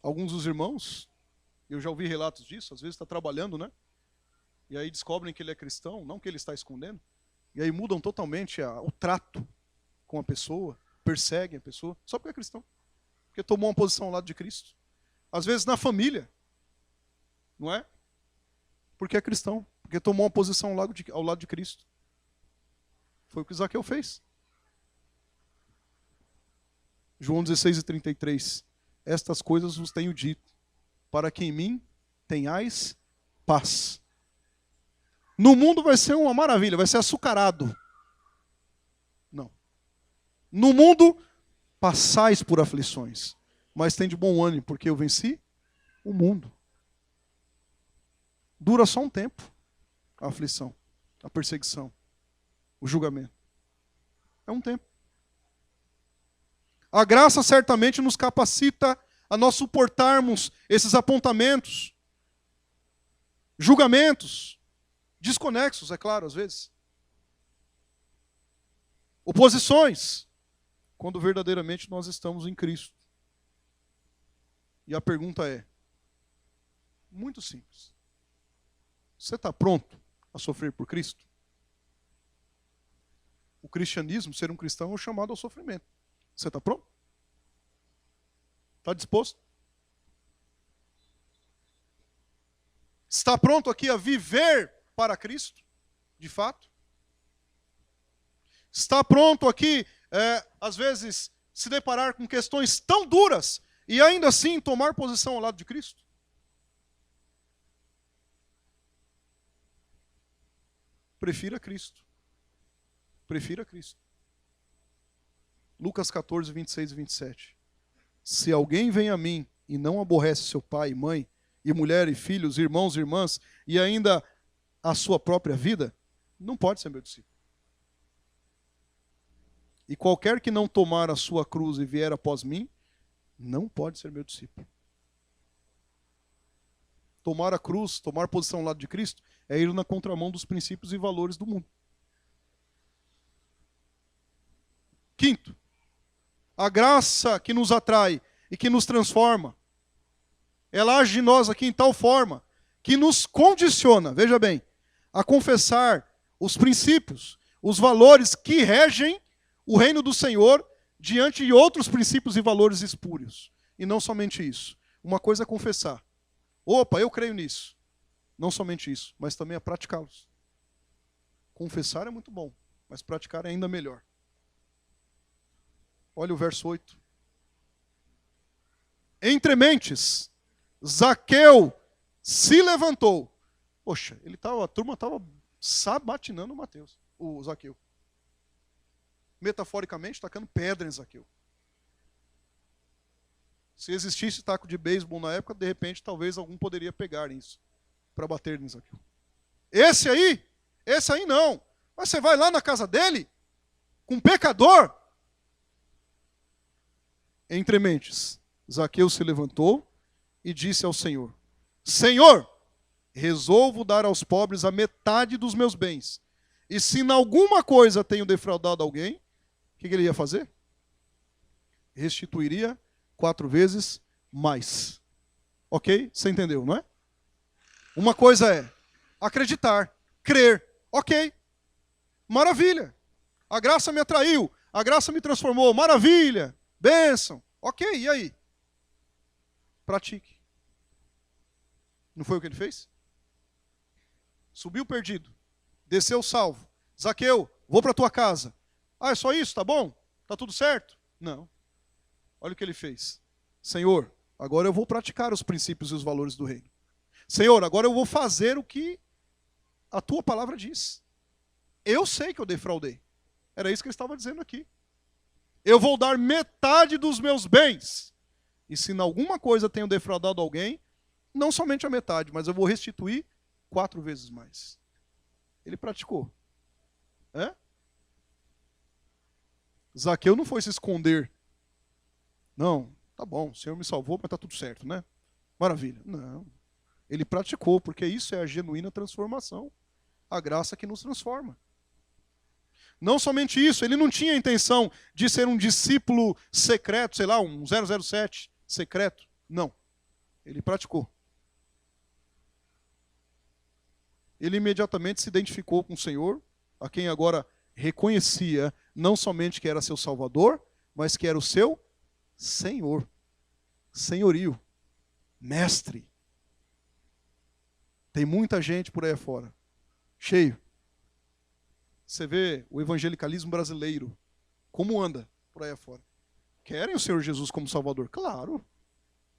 Alguns dos irmãos, eu já ouvi relatos disso, às vezes está trabalhando, né? E aí descobrem que ele é cristão, não que ele está escondendo. E aí mudam totalmente o trato com a pessoa, perseguem a pessoa, só porque é cristão. Porque tomou uma posição ao lado de Cristo. Às vezes na família, não é? Porque é cristão, porque tomou uma posição ao lado de Cristo. Foi o que Zaqueu fez. João 16:33. Estas coisas vos tenho dito, para que em mim tenhais paz. No mundo vai ser uma maravilha, vai ser açucarado. Não. No mundo passais por aflições, mas tem de bom ânimo, porque eu venci o mundo. Dura só um tempo a aflição, a perseguição, o julgamento. É um tempo. A graça certamente nos capacita a nós suportarmos esses apontamentos, julgamentos, desconexos, é claro, às vezes. Oposições, quando verdadeiramente nós estamos em Cristo. E a pergunta é, muito simples. Você está pronto a sofrer por Cristo? O cristianismo, ser um cristão, é o chamado ao sofrimento. Você está pronto? Está disposto? Está pronto aqui a viver para Cristo, de fato? Está pronto aqui, às vezes, se deparar com questões tão duras e ainda assim tomar posição ao lado de Cristo? Prefira Cristo. Prefira Cristo. Lucas 14, 26 e 27. Se alguém vem a mim e não aborrece seu pai e mãe, e mulher e filhos, irmãos e irmãs, e ainda a sua própria vida, não pode ser meu discípulo. E qualquer que não tomar a sua cruz e vier após mim, não pode ser meu discípulo. Tomar a cruz, tomar posição ao lado de Cristo, é ir na contramão dos princípios e valores do mundo. Quinto, a graça que nos atrai e que nos transforma, ela age em nós aqui em tal forma que nos condiciona, veja bem, a confessar os princípios, os valores que regem o reino do Senhor diante de outros princípios e valores espúrios. E não somente isso. Uma coisa é confessar. Opa, eu creio nisso. Não somente isso, mas também é praticá-los. Confessar é muito bom, mas praticar é ainda melhor. Olha o verso 8. Entre mentes, Zaqueu se levantou. Poxa, a turma estava sabatinando o Zaqueu. Metaforicamente, tacando pedra em Zaqueu. Se existisse taco de beisebol na época, de repente, talvez algum poderia pegar isso para bater em Zaqueu. Esse aí não. Mas você vai lá na casa dele, com um pecador. Entre mentes, Zaqueu se levantou e disse ao Senhor: Senhor, resolvo dar aos pobres a metade dos meus bens. E se em alguma coisa tenho defraudado alguém, o que ele ia fazer? Restituiria 4 vezes mais. Ok? Você entendeu, não é? Uma coisa é acreditar, crer. Ok. Maravilha. A graça me atraiu, a graça me transformou. Maravilha. Bênção. Ok, e aí? Pratique. Não foi o que ele fez? Subiu perdido, desceu salvo. Zaqueu, vou para tua casa. Ah, é só isso, tá bom? Tá tudo certo? Não. Olha o que ele fez. Senhor, agora eu vou praticar os princípios e os valores do reino. Senhor, agora eu vou fazer o que a tua palavra diz. Eu sei que eu defraudei. Era isso que ele estava dizendo aqui. Eu vou dar metade dos meus bens. E se em alguma coisa tenho defraudado alguém, não somente a metade, mas eu vou restituir 4 vezes mais. Ele praticou. Zaqueu não foi se esconder. Não, tá bom, o Senhor me salvou, mas tá tudo certo, né? Maravilha. Não. Ele praticou, porque isso é a genuína transformação. A graça que nos transforma. Não somente isso, ele não tinha a intenção de ser um discípulo secreto, sei lá, um 007 secreto. Não. Ele praticou. Ele imediatamente se identificou com o Senhor, a quem agora reconhecia não somente que era seu Salvador, mas que era o seu Senhor. Senhorio. Mestre. Tem muita gente por aí afora. Cheio. Você vê o evangelicalismo brasileiro, como anda por aí afora. Querem o Senhor Jesus como Salvador? Claro.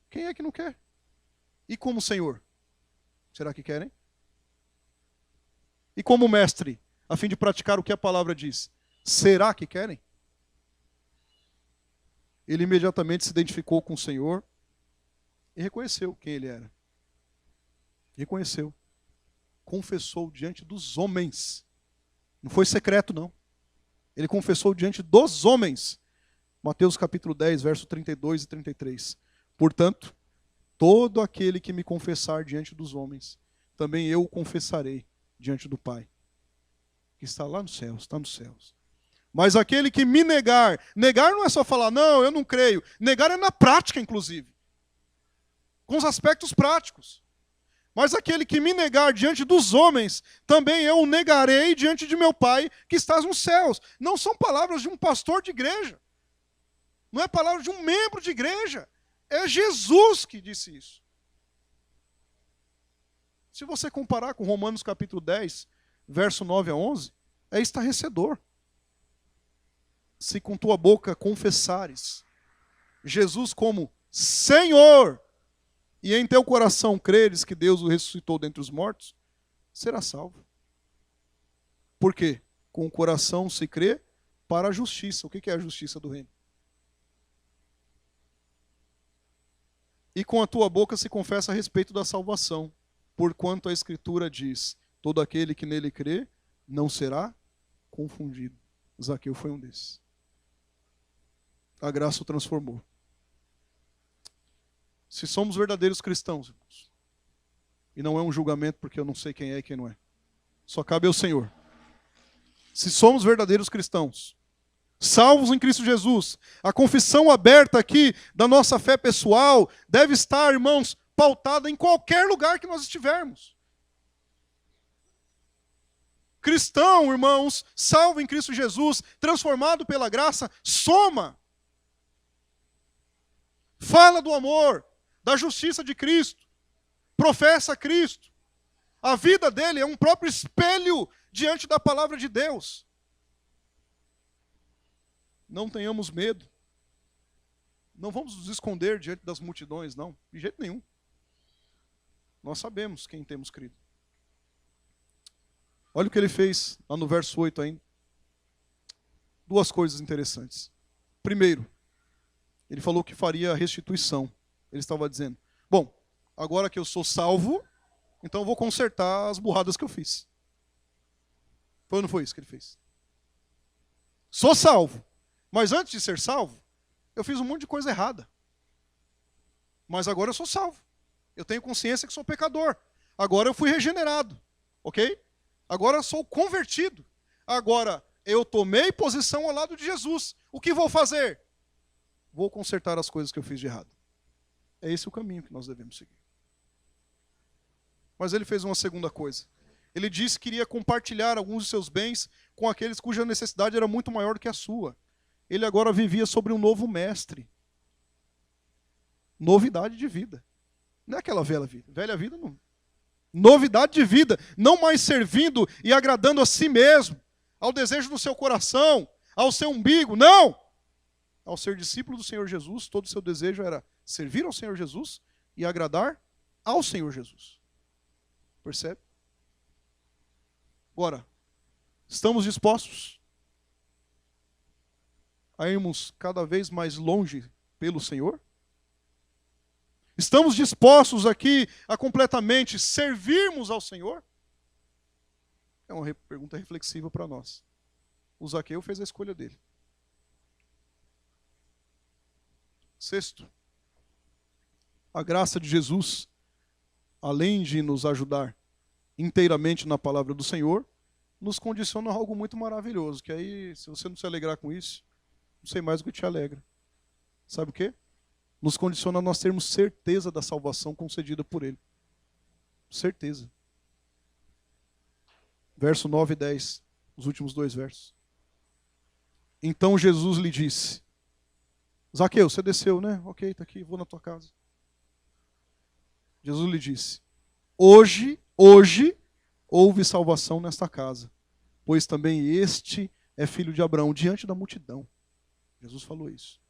Quem é que não quer? E como Senhor? Será que querem? E como mestre, a fim de praticar o que a palavra diz, será que querem? Ele imediatamente se identificou com o Senhor e reconheceu quem ele era. Reconheceu. Confessou diante dos homens. Não foi secreto, não. Ele confessou diante dos homens. Mateus capítulo 10, verso 32 e 33. Portanto, todo aquele que me confessar diante dos homens, também eu o confessarei diante do Pai, que está lá nos céus, está nos céus. Mas aquele que me negar, negar não é só falar, não, eu não creio. Negar é na prática, inclusive. Com os aspectos práticos. Mas aquele que me negar diante dos homens, também eu o negarei diante de meu Pai que está nos céus. Não são palavras de um pastor de igreja. Não é palavra de um membro de igreja. É Jesus que disse isso. Se você comparar com Romanos capítulo 10, verso 9 a 11, é estarrecedor. Se com tua boca confessares Jesus como Senhor, e em teu coração creres que Deus o ressuscitou dentre os mortos, será salvo. Por quê? Com o coração se crê para a justiça. O que é a justiça do reino? E com a tua boca se confessa a respeito da salvação, porquanto a Escritura diz, todo aquele que nele crê não será confundido. Zaqueu foi um desses. A graça o transformou. Se somos verdadeiros cristãos, irmãos, e não é um julgamento porque eu não sei quem é e quem não é, só cabe ao Senhor. Se somos verdadeiros cristãos, salvos em Cristo Jesus, a confissão aberta aqui da nossa fé pessoal deve estar, irmãos, pautada em qualquer lugar que nós estivermos. Cristão, irmãos, salvo em Cristo Jesus, transformado pela graça, soma. Fala do amor, da justiça de Cristo, professa Cristo. A vida dele é um próprio espelho diante da palavra de Deus. Não tenhamos medo. Não vamos nos esconder diante das multidões, não, de jeito nenhum. Nós sabemos quem temos crido. Olha o que ele fez lá no verso 8 ainda. Duas coisas interessantes. Primeiro, ele falou que faria restituição. Ele estava dizendo, bom, agora que eu sou salvo, então eu vou consertar as burradas que eu fiz. Foi ou não foi isso que ele fez? Sou salvo, mas antes de ser salvo, eu fiz um monte de coisa errada. Mas agora eu sou salvo. Eu tenho consciência que sou pecador. Agora eu fui regenerado, ok? Agora eu sou convertido. Agora eu tomei posição ao lado de Jesus. O que vou fazer? Vou consertar as coisas que eu fiz de errado. É esse o caminho que nós devemos seguir. Mas ele fez uma segunda coisa. Ele disse que iria compartilhar alguns de seus bens com aqueles cuja necessidade era muito maior do que a sua. Ele agora vivia sobre um novo mestre. Novidade de vida. Não é aquela velha vida. Velha vida não. Novidade de vida. Não mais servindo e agradando a si mesmo, ao desejo do seu coração, ao seu umbigo. Não! Ao ser discípulo do Senhor Jesus, todo o seu desejo era servir ao Senhor Jesus e agradar ao Senhor Jesus. Percebe? Agora, estamos dispostos a irmos cada vez mais longe pelo Senhor? Estamos dispostos aqui a completamente servirmos ao Senhor? É uma pergunta reflexiva para nós. O Zaqueu fez a escolha dele. Sexto, a graça de Jesus, além de nos ajudar inteiramente na palavra do Senhor, nos condiciona a algo muito maravilhoso, que aí, se você não se alegrar com isso, não sei mais o que te alegra. Sabe o quê? Nos condiciona a nós termos certeza da salvação concedida por Ele. Certeza. Verso 9 e 10, os últimos dois versos. Então Jesus lhe disse, Zaqueu, você desceu, né? Ok, está aqui, vou na tua casa. Jesus lhe disse, hoje houve salvação nesta casa, pois também este é filho de Abraão, diante da multidão. Jesus falou isso.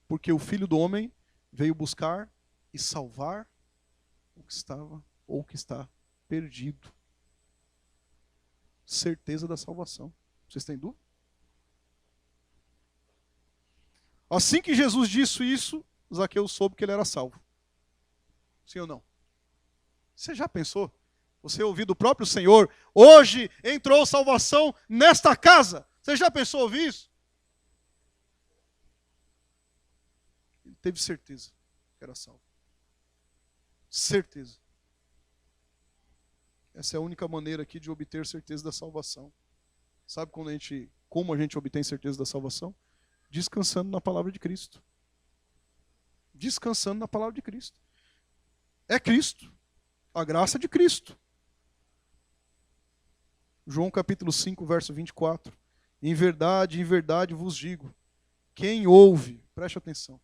Porque o Filho do Homem veio buscar e salvar o que estava ou o que está perdido. certeza da salvação. Vocês têm dúvida? Assim que Jesus disse isso, Zaqueu soube que ele era salvo. Sim ou não? Você já pensou? Você ouviu do próprio Senhor, hoje entrou salvação nesta casa. Você já pensou ouvir isso? Ele teve certeza que era salvo. Certeza. Essa é a única maneira aqui de obter certeza da salvação. Sabe como a gente obtém certeza da salvação? Descansando na palavra de Cristo. Descansando na palavra de Cristo. É Cristo. A graça de Cristo. João capítulo 5, verso 24. Em verdade vos digo, quem ouve, preste atenção,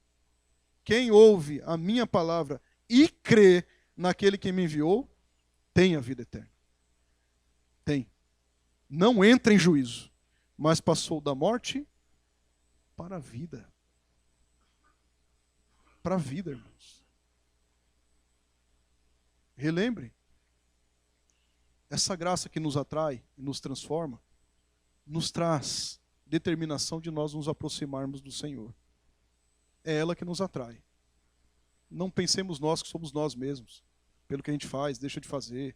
quem ouve a minha palavra e crê naquele que me enviou, tem a vida eterna. Tem. Não entra em juízo, mas passou da morte para a vida. Para a vida, irmãos. Relembre, essa graça que nos atrai e nos transforma, nos traz determinação de nós nos aproximarmos do Senhor. É ela que nos atrai. Não pensemos nós que somos nós mesmos, pelo que a gente faz, deixa de fazer,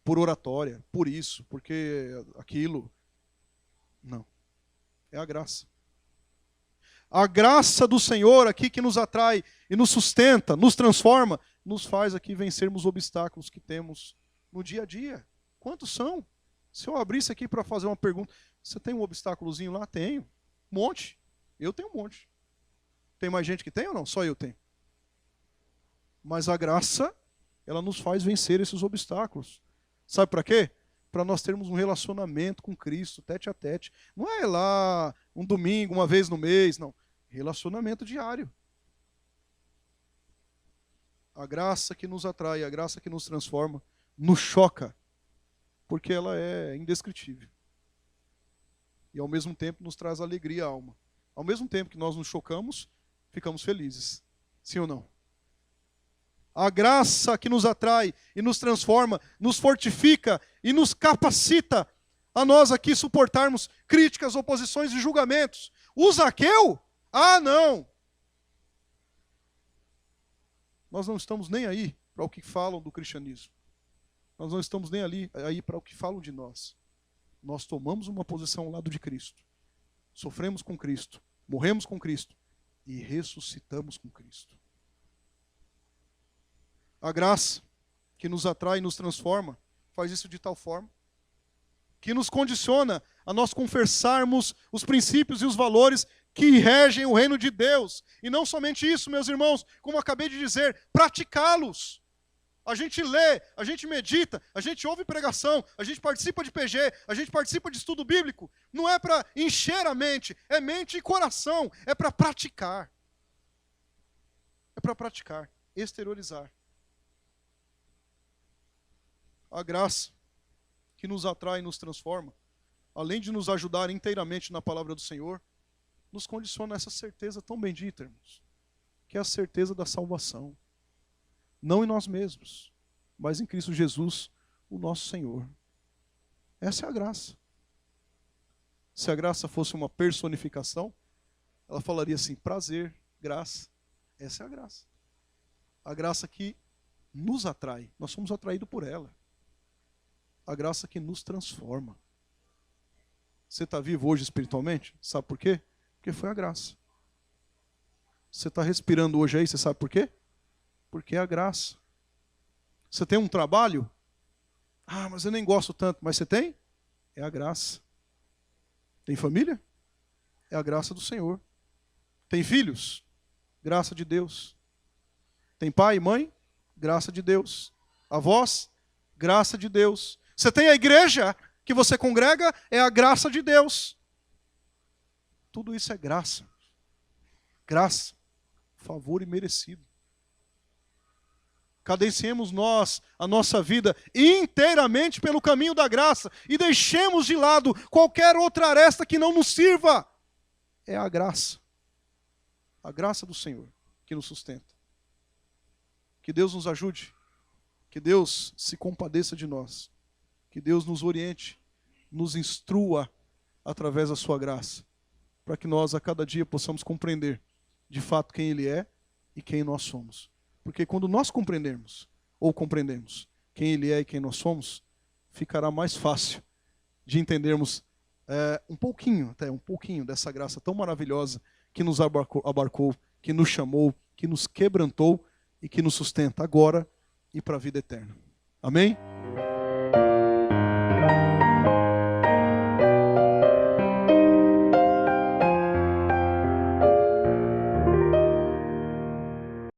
por oratória, por isso, porque aquilo. Não. É a graça. A graça do Senhor aqui que nos atrai e nos sustenta, nos transforma, nos faz aqui vencermos obstáculos que temos no dia a dia. Quantos são? Se eu abrisse aqui para fazer uma pergunta, você tem um obstáculozinho lá? Tenho. Um monte. Eu tenho um monte. Tem mais gente que tem ou não? Só eu tenho. Mas a graça, ela nos faz vencer esses obstáculos. Sabe para quê? Para nós termos um relacionamento com Cristo, tete a tete. Não é lá um domingo, uma vez no mês, não. Relacionamento diário. A graça que nos atrai, a graça que nos transforma, nos choca, porque ela é indescritível. E ao mesmo tempo nos traz alegria à alma. Ao mesmo tempo que nós nos chocamos, ficamos felizes. Sim ou não? A graça que nos atrai e nos transforma, nos fortifica e nos capacita a nós aqui suportarmos críticas, oposições e julgamentos. O Zaqueu? Ah, não! Nós não estamos nem aí para o que falam do cristianismo. Nós não estamos nem aí para o que falam de nós. Nós tomamos uma posição ao lado de Cristo. Sofremos com Cristo, morremos com Cristo e ressuscitamos com Cristo. A graça que nos atrai e nos transforma faz isso de tal forma que nos condiciona a nós confessarmos os princípios e os valores que regem o reino de Deus. E não somente isso, meus irmãos, como eu acabei de dizer, praticá-los. A gente lê, a gente medita, a gente ouve pregação, a gente participa de PG, a gente participa de estudo bíblico. Não é para encher a mente, é mente e coração, é para praticar. É para praticar, exteriorizar. A graça que nos atrai e nos transforma, além de nos ajudar inteiramente na palavra do Senhor, nos condiciona a essa certeza tão bendita, irmãos, que é a certeza da salvação. Não em nós mesmos, mas em Cristo Jesus, o nosso Senhor. Essa é a graça. Se a graça fosse uma personificação, ela falaria assim, prazer, graça. Essa é a graça. A graça que nos atrai, nós somos atraídos por ela. A graça que nos transforma. Você está vivo hoje espiritualmente? Sabe por quê? Porque foi a graça. Você está respirando hoje aí, você sabe por quê? Porque é a graça. Você tem um trabalho? Ah, mas eu nem gosto tanto. Mas você tem? É a graça. Tem família? É a graça do Senhor. Tem filhos? Graça de Deus. Tem pai e mãe? Graça de Deus. Avós? Graça de Deus. Você tem a igreja que você congrega? É a graça de Deus. Tudo isso é graça. Graça. Favor imerecido. Cadenciemos nós a nossa vida inteiramente pelo caminho da graça e deixemos de lado qualquer outra aresta que não nos sirva. É a graça do Senhor que nos sustenta. Que Deus nos ajude, que Deus se compadeça de nós, que Deus nos oriente nos instrua através da sua graça, para que nós a cada dia possamos compreender de fato quem Ele é e quem nós somos. Porque quando nós compreendemos quem Ele é e quem nós somos, ficará mais fácil de entendermos um pouquinho dessa graça tão maravilhosa que nos abarcou, que nos chamou, que nos quebrantou e que nos sustenta agora e para a vida eterna. Amém?